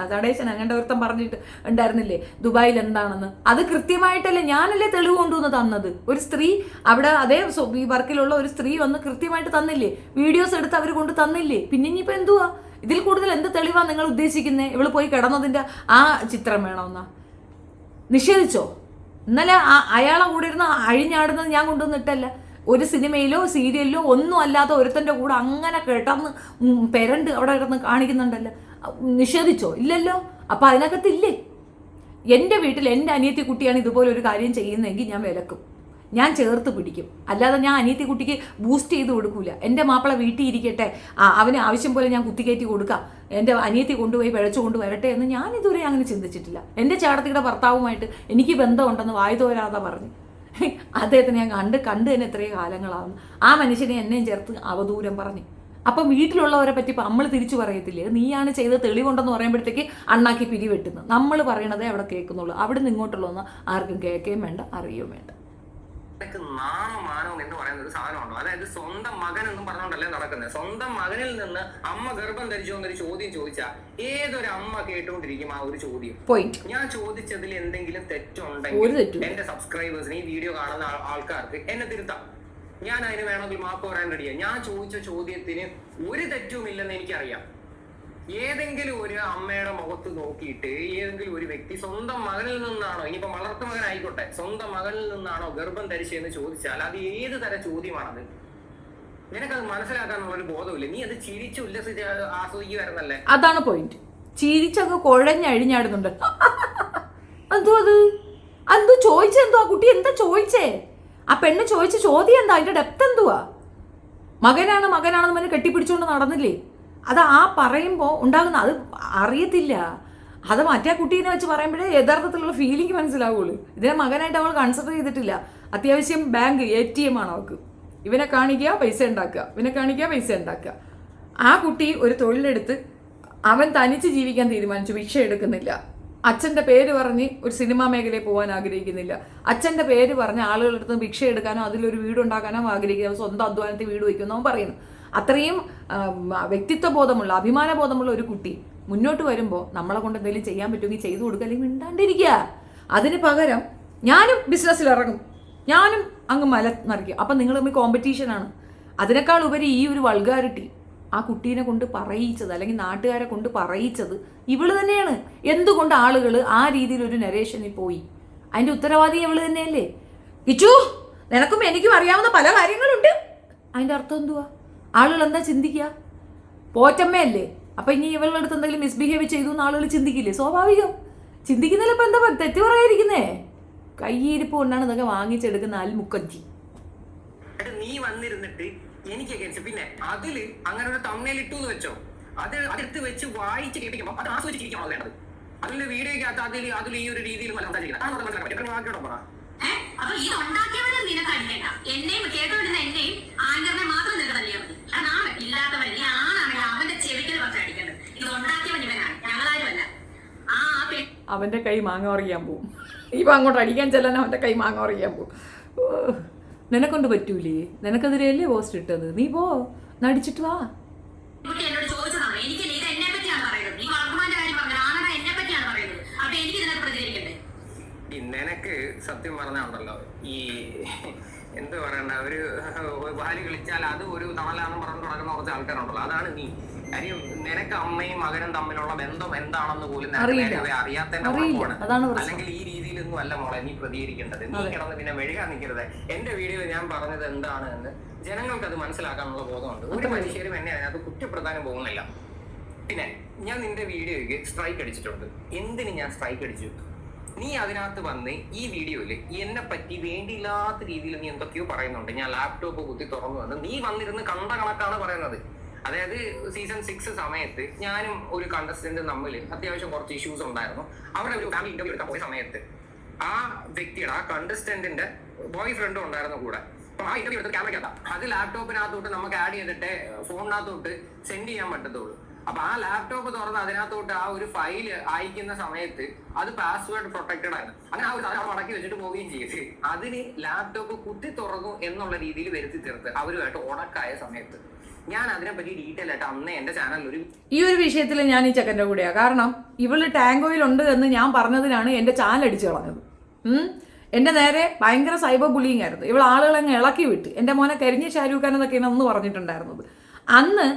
അങ്ങനത്തെ ഒരുത്തം പറഞ്ഞിട്ട് ഉണ്ടായിരുന്നില്ലേ ദുബായിൽ എന്താണെന്ന്. അത് കൃത്യമായിട്ടല്ലേ ഞാനല്ലേ തെളിവ് കൊണ്ടുവന്ന് തന്നത്. ഒരു സ്ത്രീ അവിടെ അതേ ഈ വർക്കിലുള്ള ഒരു സ്ത്രീ വന്ന് കൃത്യമായിട്ട് തന്നില്ലേ, വീഡിയോസ് എടുത്ത് അവർ കൊണ്ട് തന്നില്ലേ. പിന്നെ ഇനിയിപ്പോൾ എന്തുവാ ഇതിൽ കൂടുതൽ എന്ത് തെളിവാണ് നിങ്ങൾ ഉദ്ദേശിക്കുന്നത്? ഇവള് പോയി കിടന്നതിൻ്റെ ആ ചിത്രം വേണമെന്നാ നിഷേധിച്ചോ? ഇന്നലെ അയാളെ കൂടെ ഇരുന്ന് അഴിഞ്ഞാടുന്നത് ഞാൻ കൊണ്ടുവന്നിട്ടല്ല. ഒരു സിനിമയിലോ സീരിയലിലോ ഒന്നും അല്ലാത്ത ഒരുത്തൻ്റെ കൂടെ അങ്ങനെ കിടന്ന് പെരണ്ട് അവിടെ കിടന്ന് കാണിക്കുന്നുണ്ടല്ലോ. നിഷേധിച്ചോ? ഇല്ലല്ലോ. അപ്പം അതിനകത്തില്ലേ? എൻ്റെ വീട്ടിൽ എൻ്റെ അനിയത്തി കുട്ടിയാണ് ഇതുപോലെ ഒരു കാര്യം ചെയ്യുന്നതെങ്കിൽ ഞാൻ വിലക്കും, ഞാൻ ചേർത്ത് പിടിക്കും. അല്ലാതെ ഞാൻ അനിയത്തി കുട്ടിക്ക് ബൂസ്റ്റ് ചെയ്ത് കൊടുക്കൂല. എൻ്റെ മാപ്പിള വീട്ടിൽ ഇരിക്കട്ടെ, അവന് ആവശ്യം പോലെ ഞാൻ കുത്തിക്കയറ്റി കൊടുക്കാം, എൻ്റെ അനിയത്തി കൊണ്ടുപോയി പിഴച്ചു കൊണ്ട് വരട്ടെ എന്ന് ഞാൻ ഇതുവരെ അങ്ങനെ ചിന്തിച്ചിട്ടില്ല. എൻ്റെ ചേട്ടത്തിയുടെ ഭർത്താവുമായിട്ട് എനിക്ക് ബന്ധമുണ്ടെന്ന് വായുതോരാതെ പറഞ്ഞു. അദ്ദേഹത്തിന് ഞാൻ കണ്ട് തന്നെ എത്രയോ കാലങ്ങളാവുന്നു. ആ മനുഷ്യനെ എന്നെയും ചേർത്ത് അവദൂരം പറഞ്ഞു. അപ്പം വീട്ടിലുള്ളവരെ പറ്റി ഇപ്പം നമ്മൾ തിരിച്ചു പറയത്തില്ലേ, നീയാണ് ചെയ്ത് തെളിവുണ്ടെന്ന് പറയുമ്പോഴത്തേക്ക് അണ്ണാക്കി പിരിവെട്ടുന്നു. നമ്മൾ പറയണതേ അവിടെ കേൾക്കുന്നുള്ളൂ. അവിടെ നിന്ന് ഇങ്ങോട്ടുള്ളതൊന്നും ആർക്കും കേൾക്കുകയും വേണ്ട, അറിയുകയും വേണ്ട. നാമമാനം എന്ന് പറയുന്ന ഒരു സാധനമുണ്ടോ? അതായത് സ്വന്തം മകൻ എന്നും പറഞ്ഞുകൊണ്ടല്ലേ നടക്കുന്നത്. സ്വന്തം മകനിൽ നിന്ന് അമ്മ ഗർഭം ധരിച്ചോ എന്നൊരു ചോദ്യം ചോദിച്ചാൽ ഏതൊരു അമ്മ കേട്ടുകൊണ്ടിരിക്കും ആ ഒരു ചോദ്യം? ഞാൻ ചോദിച്ചതിൽ എന്തെങ്കിലും തെറ്റുണ്ടെങ്കിൽ എന്റെ സബ്സ്ക്രൈബേഴ്സിന്, ഈ വീഡിയോ കാണുന്ന ആൾക്കാർക്ക് എന്നെ തിരുത്താം. ഞാൻ അതിന് വേണമെങ്കിൽ മാപ്പ് പറയാൻ റെഡിയാ. ഞാൻ ചോദിച്ച ചോദ്യത്തിന് ഒരു തെറ്റുമില്ലെന്ന് എനിക്കറിയാം. ഏതെങ്കിലും ഒരു അമ്മയുടെ മുഖത്ത് നോക്കിയിട്ട് ഏതെങ്കിലും ഒരു വ്യക്തി സ്വന്തം മകനിൽ നിന്നാണോ, ഇനിയിപ്പോ വളർത്തു മകനായിക്കോട്ടെ, സ്വന്തം മകനിൽ നിന്നാണോ ഗർഭം ധരിച്ചതെന്ന് ചോദിച്ചാൽ അത് ഏത് തരം ചോദ്യമാണത്? നിനക്കത് മനസ്സിലാക്കാനുള്ള ഒരു ബോധമില്ല. നീ അത് ചിരിച്ച് ഉല്ലസിച്ച് ആസ്വദിക്കുവായിരുന്നല്ലേ? അതാണ് പോയിന്റ്. ചിരിച്ചൊക്കെ കുഴഞ്ഞഴിഞ്ഞാടുന്നുണ്ട്. എന്തോ അത് ചോദിച്ചെന്തോ? ആ കുട്ടി എന്താ ചോദിച്ചേ? ആ പെണ്ണ് ചോദിച്ച ചോദ്യം എന്താ? അതിന്റെ ഡെപ്ത് എന്തുവാ? മകനാണെന്ന് പറഞ്ഞ് കെട്ടിപ്പിടിച്ചുകൊണ്ട് നടന്നില്ലേ? അത് ആ പറയുമ്പോൾ ഉണ്ടാകുന്ന അത് അറിയത്തില്ല. അത് മറ്റേ കുട്ടീനെ വെച്ച് പറയുമ്പോഴേ യഥാർത്ഥത്തിലുള്ള ഫീലിംഗ് മനസ്സിലാവുള്ളൂ. ഇതിനെ മകനായിട്ട് അവൾ കൺസിഡർ ചെയ്തിട്ടില്ല. അത്യാവശ്യം ബാങ്ക് ATM ആണ് അവൾക്ക്. ഇവനെ കാണിക്കുക, പൈസ ഉണ്ടാക്കുക. ആ കുട്ടി ഒരു തൊഴിലെടുത്ത് അവൻ തനിച്ച് ജീവിക്കാൻ തീരുമാനിച്ചു. ഭിക്ഷ എടുക്കുന്നില്ല. അച്ഛൻ്റെ പേര് പറഞ്ഞ് ഒരു സിനിമാ മേഖലയിൽ പോകാൻ ആഗ്രഹിക്കുന്നില്ല. അച്ഛൻ്റെ പേര് പറഞ്ഞ് ആളുകളെടുത്ത് ഭിക്ഷ എടുക്കാനോ അതിലൊരു വീടുണ്ടാക്കാനോ ആഗ്രഹിക്കുക. സ്വന്തം അധ്വാനത്തിൽ വീട് വയ്ക്കുന്നു അവൻ പറയുന്നു. അത്രയും വ്യക്തിത്വ ബോധമുള്ള, അഭിമാന ബോധമുള്ള ഒരു കുട്ടി മുന്നോട്ട് വരുമ്പോൾ നമ്മളെ കൊണ്ട് എന്തെങ്കിലും ചെയ്യാൻ പറ്റുമെങ്കിൽ ചെയ്തു കൊടുക്കുക, അല്ലെങ്കിൽ മിണ്ടാണ്ടിരിക്കുക. അതിന് പകരം ഞാനും ബിസിനസ്സിൽ ഇറങ്ങും, ഞാനും അങ്ങ് മലമറിക്കും. അപ്പം നിങ്ങൾ തമ്മിൽ കോമ്പറ്റീഷനാണ്. അതിനേക്കാൾ ഉപരി ഈ ഒരു വൾഗാരിറ്റി ആ കുട്ടീനെ കൊണ്ട് പറയിച്ചത്, അല്ലെങ്കിൽ നാട്ടുകാരെ കൊണ്ട് പറയിച്ചത് ഇവള് തന്നെയാണ്. എന്തുകൊണ്ട് ആളുകൾ ആ രീതിയിലൊരു നരേഷനിൽ പോയി? അതിൻ്റെ ഉത്തരവാദി ഇവള് തന്നെയല്ലേ? കിച്ചു, നിനക്കും എനിക്കും അറിയാവുന്ന പല കാര്യങ്ങളുണ്ട്. അതിൻ്റെ അർത്ഥം എന്തുവാ? ആളുകൾ എന്താ ചിന്തിക്കുക? പോറ്റമ്മയല്ലേ, അപ്പം ഇനി ഇവളുടെ അടുത്ത് എന്തെങ്കിലും മിസ്ബിഹേവ് ചെയ്തു എന്ന് ആളുകൾ ചിന്തിക്കില്ലേ? സ്വാഭാവികം. ചിന്തിക്കുന്നതിൽ ഇപ്പം എന്താ തെറ്റ് പറയാതിരിക്കുന്നേ? കയ്യിരിപ്പ് കൊണ്ടാണ് ഇതൊക്കെ വാങ്ങിച്ചെടുക്കുന്ന അൽമുക്കഞ്ചി. നീ വന്നിരുന്നിട്ട് എനിക്ക് പിന്നെ അതില് അങ്ങനെ ഒരു തമ്മനയിൽ ഇട്ടു എന്ന് വെച്ചോ, അത് അടുത്ത് വെച്ച് വായിച്ച് കേൾപ്പിക്കുമ്പോൾ അത് ആസ്വദിച്ചിരിക്കണം വേണ്ടത്. അതിന്റെ വീഡിയോക്കകത്ത് അതിൽ ഈ ഒരു രീതിയിൽ മനസ്സിലാക്കിയോടെ പറ. അപ്പൊ ഇത് ഉണ്ടാക്കിയവരെ നിനക്ക് അടിക്കണ്ട, എന്നെയും കേട്ടോണ്ടിരുന്ന എന്നെയും ആങ്കറിനെ മാത്രം നിനക്ക് തല്ലിയാൽ മതി. അതാണ് ഇല്ലാത്തവൻ. നീ ആണാണെങ്കിൽ അവന്റെ ചെവിക്കൽ കുറച്ച് അടിക്കേണ്ടത്. ഇത് ഉണ്ടാക്കിയവൻ ഇവനാണ്, ഞങ്ങളാരുമല്ല. അവന്റെ കൈ മാങ്ങ പറിക്കാൻ പോവും. ഇപ്പം അങ്ങോട്ട് അടിക്കാൻ ചെല്ലാൻ അവന്റെ കൈ മാങ്ങ പറിക്കാൻ പോവും. നിനക്കൊണ്ട് പറ്റൂലേ? നിനക്കെതിരെയല്ലേ പോസ്റ്റ് ഇട്ടത്? നീ പോ, നടിച്ചിട്ട് വാ. എന്നോട് ചോദിച്ചതാണ്, എനിക്ക് ഇത് എന്നെ പറ്റിയാണ് പറയുന്നത്. നീ വളർത്തുമാന്റെ കാര്യം പറഞ്ഞു, ആണാ എന്നെ പറ്റിയാണ് പറയുന്നത്. അപ്പൊ എനിക്ക് ഇതിനകത്ത് പ്രതികരിക്കണ്ടേ? നിനക്ക് സത്യം പറഞ്ഞുണ്ടല്ലോ, ഈ എന്ത് പറയണ്ട, ഒരു വാല് കളിച്ചാൽ അത് ഒരു തണലാണെന്ന് പറഞ്ഞു നടക്കുന്ന കുറച്ച് ആൾക്കാരുണ്ടല്ലോ, അതാണ് നീ. കാര്യം നിനക്ക് അമ്മയും മകനും തമ്മിലുള്ള ബന്ധം എന്താണെന്ന് പോലും അറിയാത്തതിന്റെ കുഴപ്പമാണ്. അല്ലെങ്കിൽ ഈ രീതിയിലൊന്നും അല്ല മോളെ നീ പ്രതികരിക്കേണ്ടത്. നീ കിടന്ന് പിന്നെ മെഴുകാൻ നിൽക്കരുത്. എന്റെ വീഡിയോയിൽ ഞാൻ പറഞ്ഞത് എന്താണ് എന്ന് ജനങ്ങൾക്ക് അത് മനസ്സിലാക്കാനുള്ള ബോധമുണ്ട്. ഒരു മനുഷ്യരും എന്നെ അതിനകത്ത് കുറ്റപ്പെടുത്താനും പോകുന്നില്ല. പിന്നെ ഞാൻ നിന്റെ വീഡിയോയ്ക്ക് സ്ട്രൈക്ക് അടിച്ചിട്ടുണ്ട്. എന്തിന് ഞാൻ സ്ട്രൈക്ക് അടിച്ചു? നീ അതിനകത്ത് വന്ന് ഈ വീഡിയോയില് എന്നെ പറ്റി വേണ്ടിയില്ലാത്ത രീതിയിൽ നീ എന്തൊക്കെയോ പറയുന്നുണ്ട്. ഞാൻ ലാപ്ടോപ്പ് കുത്തി തുറന്നു വന്ന് നീ വന്നിരുന്ന് കണ്ട കണക്കാണ് പറയുന്നത്. അതായത് സീസൺ 6 സമയത്ത് ഞാനും ഒരു കണ്ടസ്റ്റന്റും തമ്മിൽ അത്യാവശ്യം കുറച്ച് ഇഷ്യൂസ് ഉണ്ടായിരുന്നു. അവിടെ ഒരു ഫാമിലി ഇന്റർവ്യൂ എടുക്കാൻ പോയ സമയത്ത് ആ വ്യക്തിയുടെ, ആ കണ്ടസ്റ്റന്റിന്റെ ബോയ് ഫ്രണ്ടും ഉണ്ടായിരുന്നു കൂടെ. അപ്പൊ ആ ഇന്റർവ്യൂ എടുത്ത് ക്യാമറയ്ക്കകത്ത അത് ലാപ്ടോപ്പിനകത്തോട്ട് നമുക്ക് ആഡ് ചെയ്തിട്ട് ഫോണിനകത്തോട്ട് സെൻഡ് ചെയ്യാൻ പറ്റത്തുള്ളൂ. അപ്പൊ ആ ലാപ്ടോപ്പ് തുറന്ന് അതിനകത്തോട്ട് ആ ഒരു ഫയല് അയക്കുന്ന സമയത്ത് അത് പാസ്വേഡ് പ്രൊട്ടക്റ്റഡ് ആയിരുന്നു. അങ്ങനെ ആ ഒരു സാധനം മടക്കി വെച്ചിട്ട് പോവുകയും ചെയ്ത് അതിന് ലാപ്ടോപ്പ് കുത്തി തുറന്നു എന്നുള്ള രീതിയിൽ വരുത്തി തീർത്ത് അവരുമായിട്ട് ഉടക്കായ സമയത്ത് ഞാൻ അതിനെപ്പറ്റി ഡീറ്റെയിൽ ആയിട്ട് അന്നേ എന്റെ ചാനലിൽ ഈ ഒരു വിഷയത്തിൽ ഞാൻ ഈ ചെക്കൻ്റെ കൂടെയാണ്. കാരണം ഇവള് ടാങ്കോയിലുണ്ട് എന്ന് ഞാൻ പറഞ്ഞതിനാണ് എൻ്റെ ചാനൽ അടിച്ചു കളഞ്ഞത്. എൻ്റെ നേരെ ഭയങ്കര സൈബർ ബുള്ളിങ് ആയിരുന്നു. ഇവൾ ആളുകളങ്ങ് ഇളക്കി വിട്ട്. എൻ്റെ മോനെ കരിഞ്ഞ ഷാരൂഖ് ഖാൻ എന്നൊക്കെയാണ് അന്ന് പറഞ്ഞിട്ടുണ്ടായിരുന്നത്. അന്ന്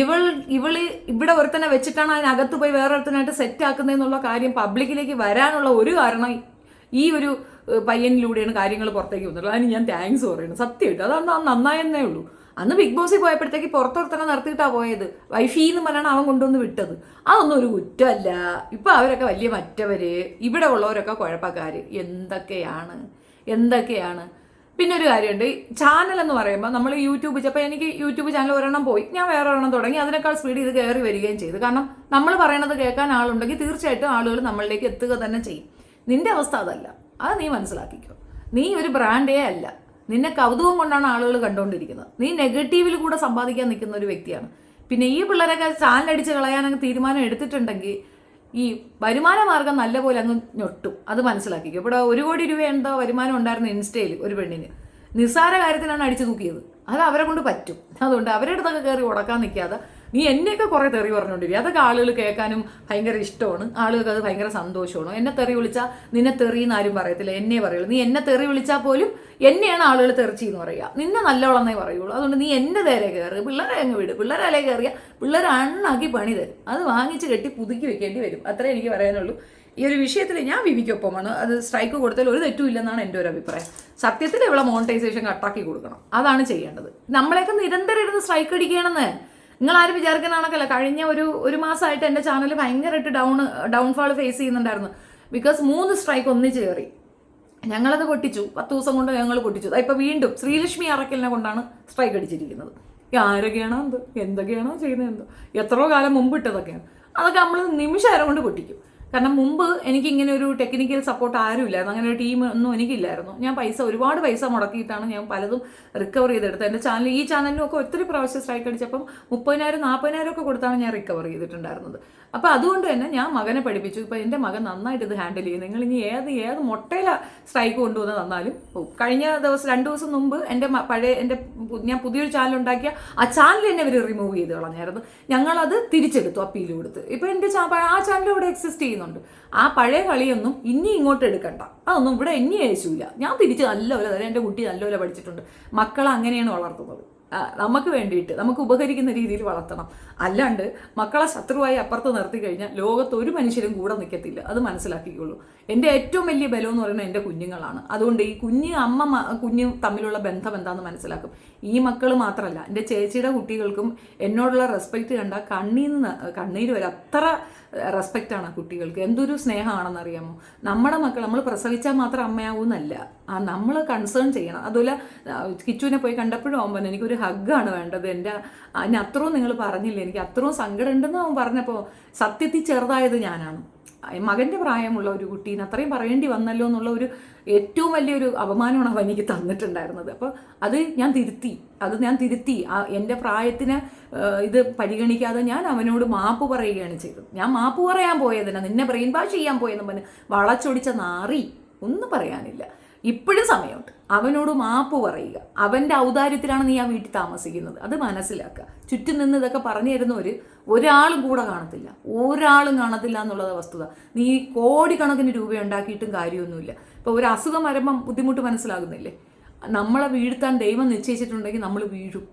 ഇവള് ഇവിടെ ഒരുത്തനെ വെച്ചിട്ടാണ് അതിനകത്ത് പോയി വേറൊരുത്തനായിട്ട് സെറ്റ് ആക്കുന്നതെന്നുള്ള കാര്യം പബ്ലിക്കിലേക്ക് വരാനുള്ള ഒരു കാരണം ഈ ഒരു പയ്യനിലൂടെയാണ് കാര്യങ്ങൾ പുറത്തേക്ക് വന്നത്. അതിന് ഞാൻ താങ്ക്സ് പറയുന്നു സത്യമായിട്ട്. അതാണ് നന്നായെന്നേ ഉള്ളൂ. അന്ന് ബിഗ് ബോസിൽ പോയപ്പോഴത്തേക്ക് പുറത്തൊരുത്തനെ നിർത്തിയിട്ടാണ് പോയത്. വൈഫി എന്ന് പറഞ്ഞാണ് അവൻ കൊണ്ടുവന്ന് വിട്ടത്. അതൊന്നും ഒരു കുറ്റമല്ല. ഇപ്പം അവരൊക്കെ വലിയ മറ്റവര്, ഇവിടെ ഉള്ളവരൊക്കെ കുഴപ്പക്കാര്. എന്തൊക്കെയാണ്. പിന്നെ ഒരു കാര്യമുണ്ട്, ചാനൽ എന്ന് പറയുമ്പോൾ നമ്മൾ യൂട്യൂബ്, ചിലപ്പോൾ എനിക്ക് യൂട്യൂബ് ചാനൽ ഒരെണ്ണം പോയി, ഞാൻ വേറെ ഒരെണ്ണം തുടങ്ങി, അതിനേക്കാൾ സ്പീഡ് ഇത് കയറി വരികയും ചെയ്തു. കാരണം നമ്മൾ പറയണത് കേൾക്കാൻ ആളുണ്ടെങ്കിൽ തീർച്ചയായിട്ടും ആളുകൾ നമ്മളിലേക്ക് എത്തുക തന്നെ ചെയ്യും. നിന്റെ അവസ്ഥ അതല്ല, അത് നീ മനസ്സിലാക്കിക്കോ. നീ ഒരു ബ്രാൻഡേ അല്ല. നിന്നെ കൗതുകം കൊണ്ടാണ് ആളുകൾ കണ്ടുകൊണ്ടിരിക്കുന്നത്. നീ നെഗറ്റീവിൽ കൂടെ സമ്പാദിക്കാൻ നിൽക്കുന്ന ഒരു വ്യക്തിയാണ്. പിന്നെ ഈ പിള്ളേരൊക്കെ ചാനലടിച്ച് കളയാനങ്ങ് തീരുമാനം എടുത്തിട്ടുണ്ടെങ്കിൽ ഈ വരുമാന മാർഗം നല്ലപോലെ അങ്ങ് ഞൊട്ടും. അത് മനസ്സിലാക്കിക്കും. ഇവിടെ 1 കോടി രൂപ എന്തോ വരുമാനം ഉണ്ടായിരുന്നു ഇൻസ്റ്റയിൽ ഒരു പെണ്ണിന്. നിസ്സാര കാര്യത്തിനാണ് അടിച്ചു തൂക്കിയത്. അത് അവരെ കൊണ്ട് പറ്റും. അതുകൊണ്ട് അവരുടെ അടുത്തൊക്കെ കയറി ഉടക്കാൻ നിൽക്കാതെ നീ എന്നെയൊക്കെ കുറേ തെറി പറഞ്ഞുകൊണ്ടിരിക്കും. അതൊക്കെ ആളുകൾ കേൾക്കാനും ഭയങ്കര ഇഷ്ടമാണ്. ആളുകൾക്ക് അത് ഭയങ്കര സന്തോഷമാണ്. എന്നെ തെറി വിളിച്ചാൽ നിന്നെ തെറിയെന്ന് ആരും പറയത്തില്ല, എന്നെ പറയുള്ളൂ. നീ എന്നെ തെറി വിളിച്ചാൽ പോലും എന്നെയാണ് ആളുകൾ തെറിച്ചെന്ന് പറയുക. നിന്നെ നല്ലവളെന്നേ പറയുള്ളൂ. അതുകൊണ്ട് നീ എൻ്റെ നേരെ കയറി പിള്ളേരെ അങ്ങ് വിട്. പിള്ളേരെ അലേ കയറിയാൽ പിള്ളേരെ അണ്ണാക്കി പണി തരും. അത് വാങ്ങിച്ച് കെട്ടി പുതുക്കി വെക്കേണ്ടി വരും. അത്രേ എനിക്ക് പറയാനുള്ളൂ. ഈ ഒരു വിഷയത്തിൽ ഞാൻ വിവിക്കൊപ്പമാണ്. അത് സ്ട്രൈക്ക് കൊടുത്താൽ ഒരു തെറ്റുമില്ലെന്നാണ് എൻ്റെ ഒരു അഭിപ്രായം. സത്യത്തിൽ ഇവിടെ മോണിറ്റൈസേഷൻ കട്ടാക്കി കൊടുക്കണം. അതാണ് ചെയ്യേണ്ടത്. നമ്മളെയൊക്കെ നിരന്തരം ഇരുന്ന് സ്ട്രൈക്ക് അടിക്കുകയാണെന്ന് നിങ്ങളാരും വിചാരിക്കുന്ന കണക്കല്ല. കഴിഞ്ഞ ഒരു മാസമായിട്ട് എൻ്റെ ചാനൽ ഭയങ്കരമായിട്ട് ഡൗൺഫാൾ ഫേസ് ചെയ്യുന്നുണ്ടായിരുന്നു. ബിക്കോസ് 3 സ്ട്രൈക്ക് ഒന്നിച്ച് കയറി. ഞങ്ങളത് പൊട്ടിച്ചു. 10 ദിവസം കൊണ്ട് ഞങ്ങൾ പൊട്ടിച്ചു. ഇപ്പോൾ വീണ്ടും ശ്രീലക്ഷ്മി അറക്കലിനെ കൊണ്ടാണ് സ്ട്രൈക്ക് അടിച്ചിരിക്കുന്നത്. ആരൊക്കെയാണോ എന്തോ, എന്തൊക്കെയാണോ ചെയ്യുന്നത് എന്തോ, എത്രയോ കാലം മുമ്പ് ഇട്ടതൊക്കെയാണ്. അതൊക്കെ നമ്മൾ നിമിഷം കൊണ്ട് പൊട്ടിക്കും. കാരണം മുമ്പ് എനിക്കിങ്ങനെ ഒരു ടെക്നിക്കൽ സപ്പോർട്ട് ആരും ഇല്ലായിരുന്നു. അങ്ങനെ ഒരു ടീം ഒന്നും എനിക്കില്ലായിരുന്നു. ഞാൻ ഒരുപാട് പൈസ മുടക്കിയിട്ടാണ് ഞാൻ പലതും റിക്കവർ ചെയ്തെടുത്തത്. എൻ്റെ ചാനൽ, ഈ ചാനലിനും ഒക്കെ ഒത്തിരി പ്രാവശ്യം സ്ട്രൈക്ക് അടിച്ചപ്പം 30,000-40,000 ഒക്കെ കൊടുത്താണ് ഞാൻ റിക്കവർ ചെയ്തിട്ടുണ്ടായിരുന്നത്. അപ്പോൾ അതുകൊണ്ട് തന്നെ ഞാൻ മകനെ പഠിപ്പിച്ചു. ഇപ്പോൾ എൻ്റെ മകൻ നന്നായിട്ട് ഇത് ഹാൻഡിൽ ചെയ്യും. നിങ്ങൾ ഇനി ഏത് മൊട്ടയില സ്ട്രൈക്ക് കൊണ്ടുവന്ന് തന്നാലും പോകും. കഴിഞ്ഞ ദിവസം 2 ദിവസം മുമ്പ് ഞാൻ പുതിയൊരു ചാനൽ ഉണ്ടാക്കിയ ആ ചാനൽ തന്നെ ഇവർ റിമൂവ് ചെയ്ത് കളഞ്ഞായിരുന്നു. ഞങ്ങളത് തിരിച്ചെടുത്തു അപ്പീൽ കൊടുത്ത്. ഇപ്പോൾ എൻ്റെ ആ ചാനൽ ഇവിടെ എക്സിസ്റ്റ് ചെയ്യുന്നുണ്ട്. ആ പഴയ കളിയൊന്നും ഇനി ഇങ്ങോട്ട് എടുക്കണ്ട. അതൊന്നും ഇവിടെ ഇനി അയച്ചില്ല. ഞാൻ തിരിച്ച് നല്ലപോലെ തന്നെ എൻ്റെ കുട്ടി നല്ലപോലെ പഠിച്ചിട്ടുണ്ട്. മക്കളെ അങ്ങനെയാണ് വളർത്തുന്നത്. നമുക്ക് വേണ്ടിയിട്ട് നമുക്ക് ഉപകരിക്കുന്ന രീതിയിൽ വളർത്തണം. അല്ലാണ്ട് മക്കളെ ശത്രുവായി അപ്പുറത്ത് നിർത്തി കഴിഞ്ഞാൽ ലോകത്ത് ഒരു മനുഷ്യരും കൂടെ നിൽക്കത്തില്ല. അത് മനസ്സിലാക്കിക്കോളൂ. എൻ്റെ ഏറ്റവും വലിയ ബലം എന്ന് പറയുന്നത് എൻ്റെ കുഞ്ഞുങ്ങളാണ്. അതുകൊണ്ട് ഈ കുഞ്ഞ് തമ്മിലുള്ള ബന്ധം എന്താണെന്ന് മനസ്സിലാക്കും. ഈ മക്കൾ മാത്രമല്ല, എൻ്റെ ചേച്ചിയുടെ കുട്ടികൾക്കും എന്നോടുള്ള റെസ്പെക്റ്റ് കണ്ടാൽ കണ്ണീര് വരെ. അത്ര റെസ്പെക്റ്റാണ് കുട്ടികൾക്ക്. എന്തൊരു സ്നേഹമാണെന്നറിയാമോ. നമ്മുടെ മക്കൾ നമ്മൾ പ്രസവിച്ചാൽ മാത്രം അമ്മയാവുമെന്നല്ല, നമ്മൾ കൺസേൺ ചെയ്യണം. അതുപോലെ കിച്ചുവിനെ പോയി കണ്ടപ്പോഴും അവൻ പറഞ്ഞു എനിക്കൊരു ഹഗ്ഗാണ് വേണ്ടത്, അതിന് അത്രയും നിങ്ങൾ പറഞ്ഞില്ല, എനിക്ക് അത്രയും സങ്കടം ഉണ്ടെന്ന് അവൻ പറഞ്ഞപ്പോൾ സത്യത്തിൽ ചെറുതായത് ഞാനാണ്. മകൻ്റെ പ്രായമുള്ള ഒരു കുട്ടീനെ അത്രയും പറയേണ്ടി വന്നല്ലോ എന്നുള്ള ഒരു ഏറ്റവും വലിയൊരു അപമാനമാണ് അവൻ എനിക്ക് തന്നിട്ടുണ്ടായിരുന്നത്. അപ്പോൾ അത് ഞാൻ തിരുത്തി എൻ്റെ പ്രായത്തിന് ഇത് പരിഗണിക്കാതെ ഞാൻ അവനോട് മാപ്പ് പറയുകയാണ് ചെയ്തത്. ഞാൻ മാപ്പ് പറയാൻ പോയതിനാ, നിന്നെ ബ്രെയിൻ വാഷ് ചെയ്യാൻ പോയെന്ന് പറഞ്ഞ് വളച്ചൊടിച്ച നാറി, ഒന്നും പറയാനില്ല. ഇപ്പോഴും സമയമുണ്ട്. അവനോട് മാപ്പ് പറയുക. അവൻ്റെ ഔദാര്യത്തിലാണ് നീ ആ വീട്ടിൽ താമസിക്കുന്നത്, അത് മനസ്സിലാക്കുക. ചുറ്റും നിന്ന് ഇതൊക്കെ പറഞ്ഞു തരുന്നവർ ഒരാളും കൂടെ കാണത്തില്ല, എന്നുള്ളത് വസ്തുത. നീ കോടിക്കണക്കിന് രൂപ ഉണ്ടാക്കിയിട്ടും കാര്യമൊന്നുമില്ല. ഇപ്പോൾ ഒരു അസുഖം വരുമ്പം ബുദ്ധിമുട്ട് മനസ്സിലാകുന്നില്ലേ? നമ്മളെ വീഴ്ത്താൻ ദൈവം നിശ്ചയിച്ചിട്ടുണ്ടെങ്കിൽ നമ്മൾ വീഴും.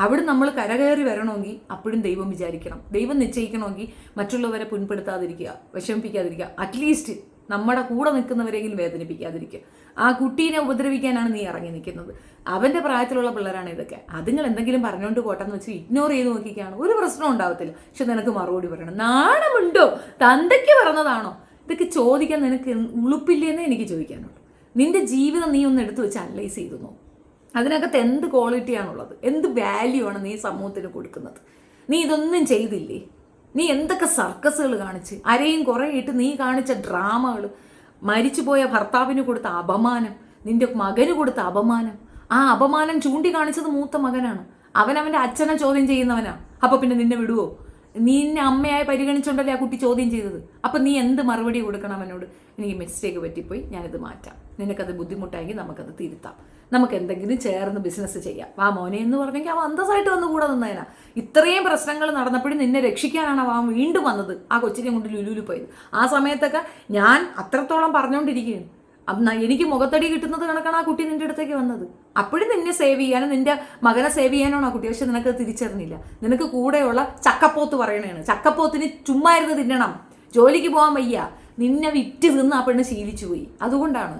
അവിടെ നമ്മൾ കരകയറി വരണമെങ്കിൽ അപ്പോഴും ദൈവം വിചാരിക്കണം. ദൈവം നിശ്ചയിക്കണമെങ്കിൽ മറ്റുള്ളവരെ പുൺപെടുത്താതിരിക്കുക, വിഷമിപ്പിക്കാതിരിക്കുക, അറ്റ്ലീസ്റ്റ് നമ്മുടെ കൂടെ നിൽക്കുന്നവരെങ്കിലും വേദനിപ്പിക്കാതിരിക്കുക. ആ കുട്ടീനെ ഉപദ്രവിക്കാനാണ് നീ ഇറങ്ങി നിൽക്കുന്നത്. അവൻ്റെ പ്രായത്തിലുള്ള പിള്ളേരാണ് ഇതൊക്കെ. അതുങ്ങൾ എന്തെങ്കിലും പറഞ്ഞുകൊണ്ട് പോട്ടെന്ന് വെച്ച് ഇഗ്നോർ ചെയ്ത് നോക്കിക്കാണ്, ഒരു പ്രശ്നം ഉണ്ടാവത്തില്ല. പക്ഷെ നിനക്ക് മറുപടി പറയണം. നാണമുണ്ടോ? തന്തയ്ക്ക് പറഞ്ഞതാണോ? ഇതൊക്കെ ചോദിക്കാൻ നിനക്ക് ഉളുപ്പില്ലേന്നേ എനിക്ക് ചോദിക്കാനുള്ളൂ. നിന്റെ ജീവിതം നീ ഒന്ന് എടുത്തു വെച്ച് അനലൈസ് ചെയ്തു നോക്കും. അതിനകത്ത് എന്ത് ക്വാളിറ്റിയാണുള്ളത്, എന്ത് വാല്യൂ ആണ് നീ സമൂഹത്തിന് കൊടുക്കുന്നത്? നീ ഇതൊന്നും ചെയ്തില്ലേ? നീ എന്തൊക്കെ സർക്കസുകൾ കാണിച്ച്, അരയും കുറേ ഇട്ട് നീ കാണിച്ച ഡ്രാമകൾ, മരിച്ചുപോയ ഭർത്താവിന് കൊടുത്ത അപമാനം, നിന്റെ മകന് കൊടുത്ത അപമാനം, ആ അപമാനം ചൂണ്ടിക്കാണിച്ചത് മൂത്ത മകനാണ്. അവനവൻ്റെ അച്ഛനെ ചോദ്യം ചെയ്യുന്നവനാ. അപ്പോൾ പിന്നെ നിന്നെ വിടുവോ? നിന്നെ അമ്മയായി പരിഗണിച്ചുകൊണ്ടല്ലേ ആ കുട്ടി ചോദ്യം ചെയ്തത്. അപ്പം നീ എന്ത് മറുപടി കൊടുക്കണം അവനോട്? എനിക്ക് മിസ്റ്റേക്ക് പറ്റിപ്പോയി, ഞാനിത് മാറ്റാം, നിനക്കത് ബുദ്ധിമുട്ടായെങ്കിൽ നമുക്കത് തിരുത്താം, നമുക്ക് എന്തെങ്കിലും ചേർന്ന് ബിസിനസ് ചെയ്യാം, ആ മോനെ എന്ന് പറഞ്ഞെങ്കിൽ അവൻ അന്തസ്സായിട്ട് വന്ന് കൂടെ നിന്നേനാ. ഇത്രയും പ്രശ്നങ്ങൾ നടന്നപ്പോഴും നിന്നെ രക്ഷിക്കാനാണ് അവൻ വീണ്ടും വന്നത്, ആ കൊച്ചിനെ കൊണ്ട് ലുലുവിൽ പോയത്. ആ സമയത്തൊക്കെ ഞാൻ അത്രത്തോളം പറഞ്ഞുകൊണ്ടിരിക്കുകയാണ്. എനിക്ക് മുഖത്തടി കിട്ടുന്നത് കണക്കാണ് ആ കുട്ടി നിന്റെ അടുത്തേക്ക് വന്നത്. അപ്പോഴും നിന്നെ സേവ് ചെയ്യാനും നിന്റെ മകനെ സേവ് ചെയ്യാനാണ് ആ കുട്ടി. പക്ഷെ നിനക്കത് തിരിച്ചറിഞ്ഞില്ല. നിനക്ക് കൂടെയുള്ള ചക്കപ്പോത്ത് പറയണേണ്, ചക്കപ്പോത്തിന് ചുമ്മാ ഇരുന്ന് തിന്നണം, ജോലിക്ക് പോകാൻ വയ്യ, നിന്നെ വിറ്റ് തിന്ന് ആ പെണ്ണ് ശീലിച്ചു പോയി. അതുകൊണ്ടാണ്.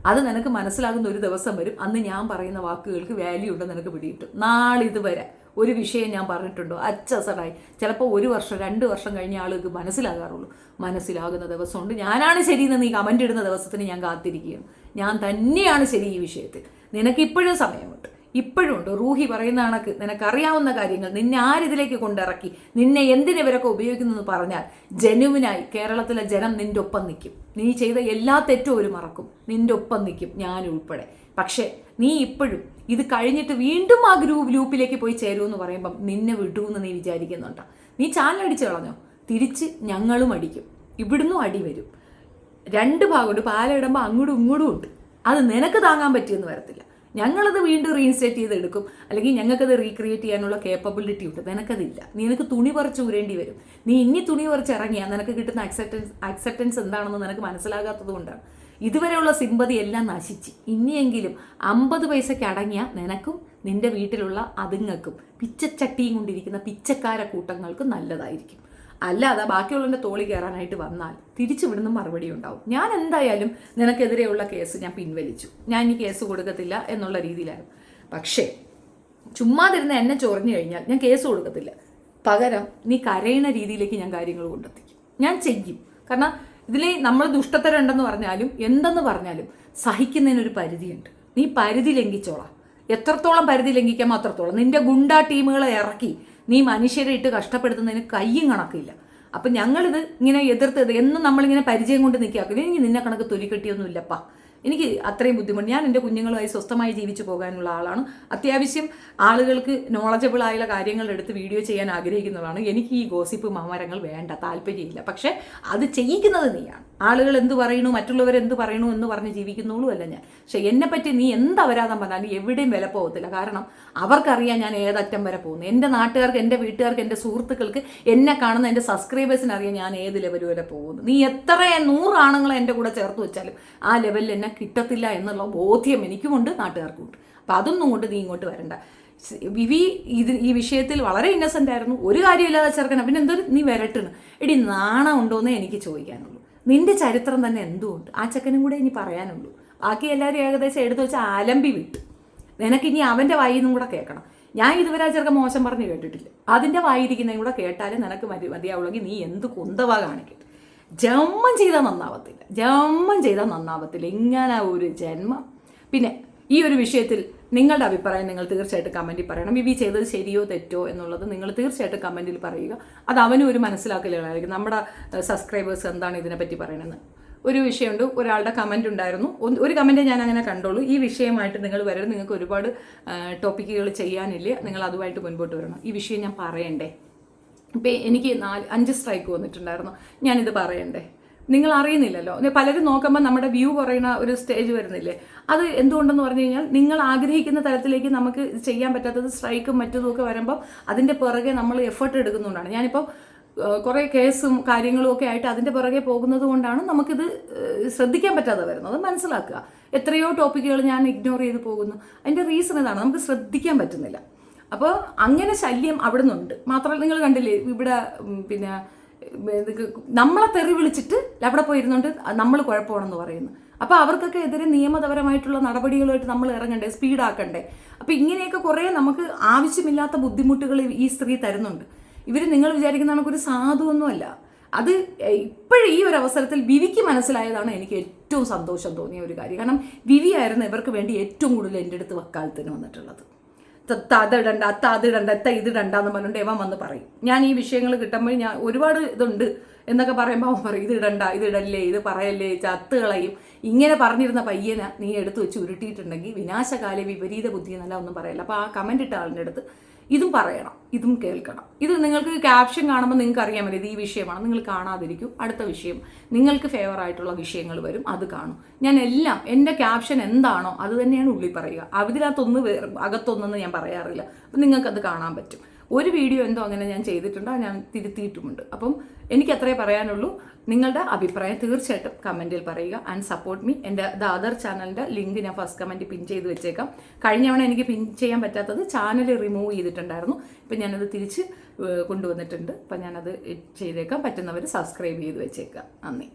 അത് നിനക്ക് മനസ്സിലാകുന്ന ഒരു ദിവസം വരും, അന്ന് ഞാൻ പറയുന്ന വാക്കുകൾക്ക് വാല്യൂ ഉണ്ടെന്ന് നിനക്ക് പിടിയിട്ടു. നാളിതുവരെ ഒരു വിഷയം ഞാൻ പറഞ്ഞിട്ടുണ്ടോ അച്ചസടായി? ചിലപ്പോൾ 1 വർഷം 2 വർഷം കഴിഞ്ഞ ആൾക്ക് മനസ്സിലാകാറുള്ളൂ. മനസ്സിലാകുന്ന ദിവസമുണ്ട്. ഞാനാണ് ശരിയെന്ന് നീ കമൻ്റ് ഇടുന്ന ദിവസത്തിന് ഞാൻ കാത്തിരിക്കുകയാണ്. ഞാൻ തന്നെയാണ് ശരി ഈ വിഷയത്തിൽ. നിനക്ക് ഇപ്പോഴും സമയമുണ്ട്, ഇപ്പോഴും ഉണ്ട്. റൂഹി പറയുന്ന കണക്ക് നിനക്കറിയാവുന്ന കാര്യങ്ങൾ നിന്നെ ആരിതിലേക്ക് കൊണ്ടിറക്കി, നിന്നെ എന്തിനിവരൊക്കെ ഉപയോഗിക്കുന്നതെന്ന് പറഞ്ഞാൽ ജനുവിനായി കേരളത്തിലെ ജനം നിൻ്റെ ഒപ്പം നിൽക്കും. നീ ചെയ്ത എല്ലാ തെറ്റും അവർ മറക്കും, നിൻ്റെ ഒപ്പം നിൽക്കും, ഞാൻ ഉൾപ്പെടെ. പക്ഷേ നീ ഇപ്പോഴും ഇത് കഴിഞ്ഞിട്ട് വീണ്ടും ആ ലൂപ്പിലേക്ക് പോയി ചേരുമെന്ന് പറയുമ്പം നിന്നെ വിടുമെന്ന് നീ വിചാരിക്കുന്നുണ്ടോ? നീ ചാനൽ അടിച്ച് കളഞ്ഞോ? തിരിച്ച് ഞങ്ങളും അടിക്കും, ഇവിടുന്നും അടി വരും. 2 ഭാഗമുണ്ട്. പാലയിടുമ്പോൾ അങ്ങോട്ടും ഇങ്ങോട്ടും ഉണ്ട്. അത് നിനക്ക് താങ്ങാൻ പറ്റിയെന്ന് വരത്തില്ല. ഞങ്ങളത് വീണ്ടും റീഇൻസ്റ്റേറ്റ് ചെയ്തെടുക്കും, അല്ലെങ്കിൽ ഞങ്ങൾക്കത് റീക്രിയേറ്റ് ചെയ്യാനുള്ള കേപ്പബിലിറ്റി ഉണ്ട്. നിനക്കതില്ല. നിനക്ക് തുണി പറിച്ച് ഊരേണ്ടി വരും. നീ ഇനി തുണി പറിച്ച് ഇറങ്ങിയാൽ നിനക്ക് കിട്ടുന്ന അക്സെപ്റ്റൻസ് എന്താണെന്ന് നിനക്ക് മനസ്സിലാകാത്തത് കൊണ്ടാണ്. ഇതുവരെയുള്ള സിമ്പതി എല്ലാം നശിച്ച് ഇനിയെങ്കിലും 50 പൈസയ്ക്ക് അടങ്ങിയ നിനക്കും നിന്റെ വീട്ടിലുള്ള അതുങ്ങൾക്കും പിച്ചച്ചട്ടിയും കൊണ്ടിരിക്കുന്ന പിച്ചക്കാര കൂട്ടങ്ങൾക്കും നല്ലതായിരിക്കും. അല്ലാതെ ബാക്കിയുള്ളവൻ്റെ തോളി കയറാനായിട്ട് വന്നാൽ തിരിച്ചു വിടുന്ന മറുപടി ഉണ്ടാവും. ഞാൻ എന്തായാലും നിനക്കെതിരെയുള്ള കേസ് ഞാൻ പിൻവലിച്ചു. ഞാൻ ഈ കേസ് കൊടുക്കത്തില്ല എന്നുള്ള രീതിയിലായിരുന്നു. പക്ഷേ ചുമ്മാതിരുന്ന് എന്നെ ചൊറിഞ്ഞു കഴിഞ്ഞാൽ ഞാൻ കേസ് കൊടുക്കത്തില്ല. പകരം നീ കരയുന്ന രീതിയിലേക്ക് ഞാൻ കാര്യങ്ങൾ കൊണ്ടെത്തിക്കും. ഞാൻ ചെയ്യും. കാരണം ഇതിൽ നമ്മൾ ദുഷ്ടത്തരം ഉണ്ടെന്ന് പറഞ്ഞാലും എന്തെന്ന് പറഞ്ഞാലും സഹിക്കുന്നതിനൊരു പരിധിയുണ്ട്. നീ പരിധി ലംഘിച്ചോളാം. എത്രത്തോളം പരിധി ലംഘിക്കാമോ അത്രത്തോളം. നിന്റെ ഗുണ്ടാ ടീമുകളെ ഇറക്കി നീ മനുഷ്യരെ ഇട്ട് കഷ്ടപ്പെടുത്തുന്നതിന് കയ്യും കണക്കില്ല. അപ്പം ഞങ്ങളിത് ഇങ്ങനെ എതിർത്തത് എന്നും നമ്മളിങ്ങനെ പരിചയം കൊണ്ട് നിൽക്കാക്കില്ല. എനിക്ക് നിന്നെ കണക്ക് തൊലിക്കെട്ടിയൊന്നും ഇല്ലപ്പാ. എനിക്ക് അത്രയും ബുദ്ധിമുട്ട്. ഞാൻ എൻ്റെ കുഞ്ഞുങ്ങളുമായി സ്വസ്ഥമായി ജീവിച്ചു പോകാനുള്ള ആളാണ്. അത്യാവശ്യം ആളുകൾക്ക് നോളജബിൾ ആയുള്ള കാര്യങ്ങൾ എടുത്ത് വീഡിയോ ചെയ്യാൻ ആഗ്രഹിക്കുന്നതാണ്. എനിക്ക് ഈ ഗോസിപ്പ് മാമരങ്ങൾ വേണ്ട, താല്പര്യമില്ല. പക്ഷേ അത് ചെയ്യിക്കുന്നത് നീയാണ്. ആളുകൾ എന്ത് പറയണു, മറ്റുള്ളവർ എന്ത് പറയണു എന്ന് പറഞ്ഞ് ജീവിക്കുന്നോളൂ അല്ല ഞാൻ. പക്ഷെ എന്നെപ്പറ്റി നീ എന്ത് അപരാധം പറഞ്ഞാലും എവിടെയും വില പോകത്തില്ല. കാരണം അവർക്കറിയാം ഞാൻ ഏതറ്റം വരെ പോകുന്നു. എൻ്റെ നാട്ടുകാർക്ക്, എൻ്റെ വീട്ടുകാർക്ക്, എൻ്റെ സുഹൃത്തുക്കൾക്ക്, എന്നെ കാണുന്ന എൻ്റെ സബ്സ്ക്രൈബേഴ്സിന് അറിയാം ഞാൻ ഏത് ലെവൽ വരെ പോകുന്നു. നീ എത്ര 100 ആണുങ്ങളെ എൻ്റെ കൂടെ ചേർത്ത് വെച്ചാലും ആ ലെവലിൽ എന്നെ കിട്ടത്തില്ല എന്നുള്ള ബോധ്യം എനിക്കുമുണ്ട്, നാട്ടുകാർക്കുമുണ്ട്. അപ്പം അതൊന്നും കൊണ്ട് നീ ഇങ്ങോട്ട് വരണ്ട. വിവി ഈ വിഷയത്തിൽ വളരെ ഇന്നസെൻ്റ് ആയിരുന്നു. ഒരു കാര്യമില്ലാതെ ചേർക്കണം. പിന്നെ എന്തൊരു നീ വരട്ടണ്. എടി നാണം ഉണ്ടോയെന്നേ എനിക്ക് ചോദിക്കാനുള്ളൂ. നിന്റെ ചരിത്രം തന്നെ എന്തുകൊണ്ട് ആ ചെക്കനും കൂടെ ഇനി പറയാനുള്ളൂ. ബാക്കി എല്ലാവരും ഏകദേശം എടുത്തു വെച്ച് ആലമ്പി വിട്ടു. നിനക്കിനി അവൻ്റെ വായിൽ നിന്നും കൂടെ കേൾക്കണം. ഞാൻ ഇതുവരെ ആ ചെറുക്കൻ മോശം പറഞ്ഞ് കേട്ടിട്ടില്ല. അതിൻ്റെ വായിരിക്കുന്നതും കൂടെ കേട്ടാലും നിനക്ക് മതിയാവുള്ളെങ്കിൽ നീ എന്ത് കുന്തവാ കാണിക്കട്ടെ. ജന്മം ചെയ്താൽ നന്നാവത്തില്ല. ഇങ്ങനെ ഒരു ജന്മം. പിന്നെ ഈ ഒരു വിഷയത്തിൽ നിങ്ങളുടെ അഭിപ്രായം നിങ്ങൾ തീർച്ചയായിട്ടും കമൻറ്റിൽ പറയണം. വിവി ചെയ്തത് ശരിയോ തെറ്റോ എന്നുള്ളത് നിങ്ങൾ തീർച്ചയായിട്ടും കമൻറ്റിൽ പറയുക. അത് അവനും ഒരു മനസ്സിലാക്കലുകളായിരിക്കും. നമ്മുടെ സബ്സ്ക്രൈബേഴ്സ് എന്താണ് ഇതിനെപ്പറ്റി പറയണമെന്ന്. ഒരു വിഷയമുണ്ട്, ഒരാളുടെ കമൻറ്റ് ഉണ്ടായിരുന്നു. ഒരു കമൻറ്റ് ഞാൻ അങ്ങനെ കണ്ടോളൂ. ഈ വിഷയമായിട്ട് നിങ്ങൾ വരരുത്, നിങ്ങൾക്ക് ഒരുപാട് ടോപ്പിക്കുകൾ ചെയ്യാനില്ല, നിങ്ങൾ അതുമായിട്ട് മുൻപോട്ട് വരണം. ഈ വിഷയം ഞാൻ പറയണ്ടേ? ഇപ്പം എനിക്ക് 5 സ്ട്രൈക്ക് വന്നിട്ടുണ്ടായിരുന്നു, ഞാനിത് പറയണ്ടേ? നിങ്ങൾ അറിയുന്നില്ലല്ലോ. പലരും നോക്കുമ്പോൾ നമ്മുടെ വ്യൂ പറയുന്ന ഒരു സ്റ്റേജ് വരുന്നില്ലേ? അത് എന്തുകൊണ്ടെന്ന് പറഞ്ഞു കഴിഞ്ഞാൽ നിങ്ങൾ ആഗ്രഹിക്കുന്ന തരത്തിലേക്ക് നമുക്ക് ചെയ്യാൻ പറ്റാത്തത് സ്ട്രൈക്കും മറ്റതും ഒക്കെ വരുമ്പോൾ അതിൻ്റെ പുറകെ നമ്മൾ എഫേർട്ട് എടുക്കുന്നതുകൊണ്ടാണ്. ഞാനിപ്പോൾ കുറേ കേസും കാര്യങ്ങളും ഒക്കെ ആയിട്ട് അതിൻ്റെ പുറകെ പോകുന്നത് കൊണ്ടാണ് നമുക്കിത് ശ്രദ്ധിക്കാൻ പറ്റാതെ വരുന്നത്. മനസ്സിലാക്കുക. എത്രയോ ടോപ്പിക്കുകൾ ഞാൻ ഇഗ്നോർ ചെയ്ത് പോകുന്നു. അതിൻ്റെ റീസൺ ഇതാണ്, നമുക്ക് ശ്രദ്ധിക്കാൻ പറ്റുന്നില്ല. അപ്പോൾ അങ്ങനെ ശല്യം അവിടെ നിന്നുണ്ട്. മാത്രമല്ല നിങ്ങൾ കണ്ടില്ലേ ഇവിടെ പിന്നെ നമ്മളെ തെറി വിളിച്ചിട്ട് അവിടെ പോയിരുന്നുണ്ട് നമ്മൾ കുഴപ്പമാണെന്ന് പറയുന്നു. അപ്പോൾ അവർക്കൊക്കെ എതിരെ നിയമപരമായിട്ടുള്ള നടപടികളുമായിട്ട് നമ്മൾ ഇറങ്ങണ്ടേ, സ്പീഡാക്കണ്ടേ? അപ്പോൾ ഇങ്ങനെയൊക്കെ കുറേ നമുക്ക് ആവശ്യമില്ലാത്ത ബുദ്ധിമുട്ടുകൾ ഈ സ്ത്രീ തരുന്നുണ്ട്. ഇവർ നിങ്ങൾ വിചാരിക്കുന്ന നമുക്കൊരു സാധുവൊന്നുമല്ല. അത് ഇപ്പോഴും ഈ ഒരു അവസരത്തിൽ വിവിക്ക് മനസ്സിലായതാണ് എനിക്ക് ഏറ്റവും സന്തോഷം തോന്നിയ ഒരു കാര്യം. കാരണം വിവി ആയിരുന്നു ഇവർക്ക് വേണ്ടി ഏറ്റവും കൂടുതൽ എൻ്റെ അടുത്ത് വക്കാലത്തിന് വന്നിട്ടുള്ളത്. അതിടണ്ട അതിടണ്ട ഇതിടണ്ടെന്ന് പറഞ്ഞുകൊണ്ട് ഇവൻ വന്ന് പറയും. ഞാൻ ഈ വിഷയങ്ങൾ കിട്ടുമ്പോൾ ഞാൻ ഒരുപാട് ഇതുണ്ട് എന്നൊക്കെ പറയുമ്പോൾ അവൻ പറയും ഇതിടണ്ട ഇതിടല്ലേ ഇത് പറയല്ലേ ചത്തുകളയും. ഇങ്ങനെ പറഞ്ഞിരുന്ന പയ്യനെ നീ എടുത്തു വെച്ച് ഉരുട്ടിയിട്ടുണ്ടെങ്കിൽ വിനാശകാല വിപരീത ബുദ്ധി എന്നല്ല ഒന്നും പറയല്ല. അപ്പോൾ ആ കമൻ്റ് ഇട്ട ആളിൻ്റെ അടുത്ത് ഇതും പറയണം, ഇതും കേൾക്കണം. ഇത് നിങ്ങൾക്ക് ക്യാപ്ഷൻ കാണുമ്പോൾ നിങ്ങൾക്ക് അറിയാൻ പറ്റും ഇത് ഈ വിഷയമാണ്. നിങ്ങൾ കാണാതിരിക്കും. അടുത്ത വിഷയം നിങ്ങൾക്ക് ഫേവർ ആയിട്ടുള്ള വിഷയങ്ങൾ വരും, അത് കാണും. ഞാൻ എല്ലാം എൻ്റെ ക്യാപ്ഷൻ എന്താണോ അത് തന്നെയാണ് ഉള്ളിൽ പറയുക. അതിനകത്തൊന്ന് അകത്തൊന്നെന്ന് ഞാൻ പറയാറില്ല. അപ്പം നിങ്ങൾക്കത് കാണാൻ പറ്റും. ഒരു വീഡിയോ എന്തോ അങ്ങനെ ഞാൻ ചെയ്തിട്ടുണ്ട്, അത് ഞാൻ തിരുത്തിയിട്ടുമുണ്ട്. അപ്പം എനിക്ക് അത്രേ പറയാനുള്ളൂ. നിങ്ങളുടെ അഭിപ്രായം തീർച്ചയായിട്ടും കമൻറ്റിൽ പറയുക ആൻഡ് സപ്പോർട്ട് മീ. എൻ്റെ അതർ ചാനലിൻ്റെ ലിങ്ക് ഞാൻ ഫസ്റ്റ് കമൻറ്റ് പിൻ ചെയ്ത് വെച്ചേക്കാം. കഴിഞ്ഞവണ എനിക്ക് പിൻ ചെയ്യാൻ പറ്റാത്തത് ചാനൽ റിമൂവ് ചെയ്തിട്ടുണ്ടായിരുന്നു. ഇപ്പം ഞാനത് തിരിച്ച് കൊണ്ടുവന്നിട്ടുണ്ട്. അപ്പം ഞാനത് ചെയ്തേക്കാം. പറ്റുന്നവർ സബ്സ്ക്രൈബ് ചെയ്ത് വെച്ചേക്കാം. നന്ദി.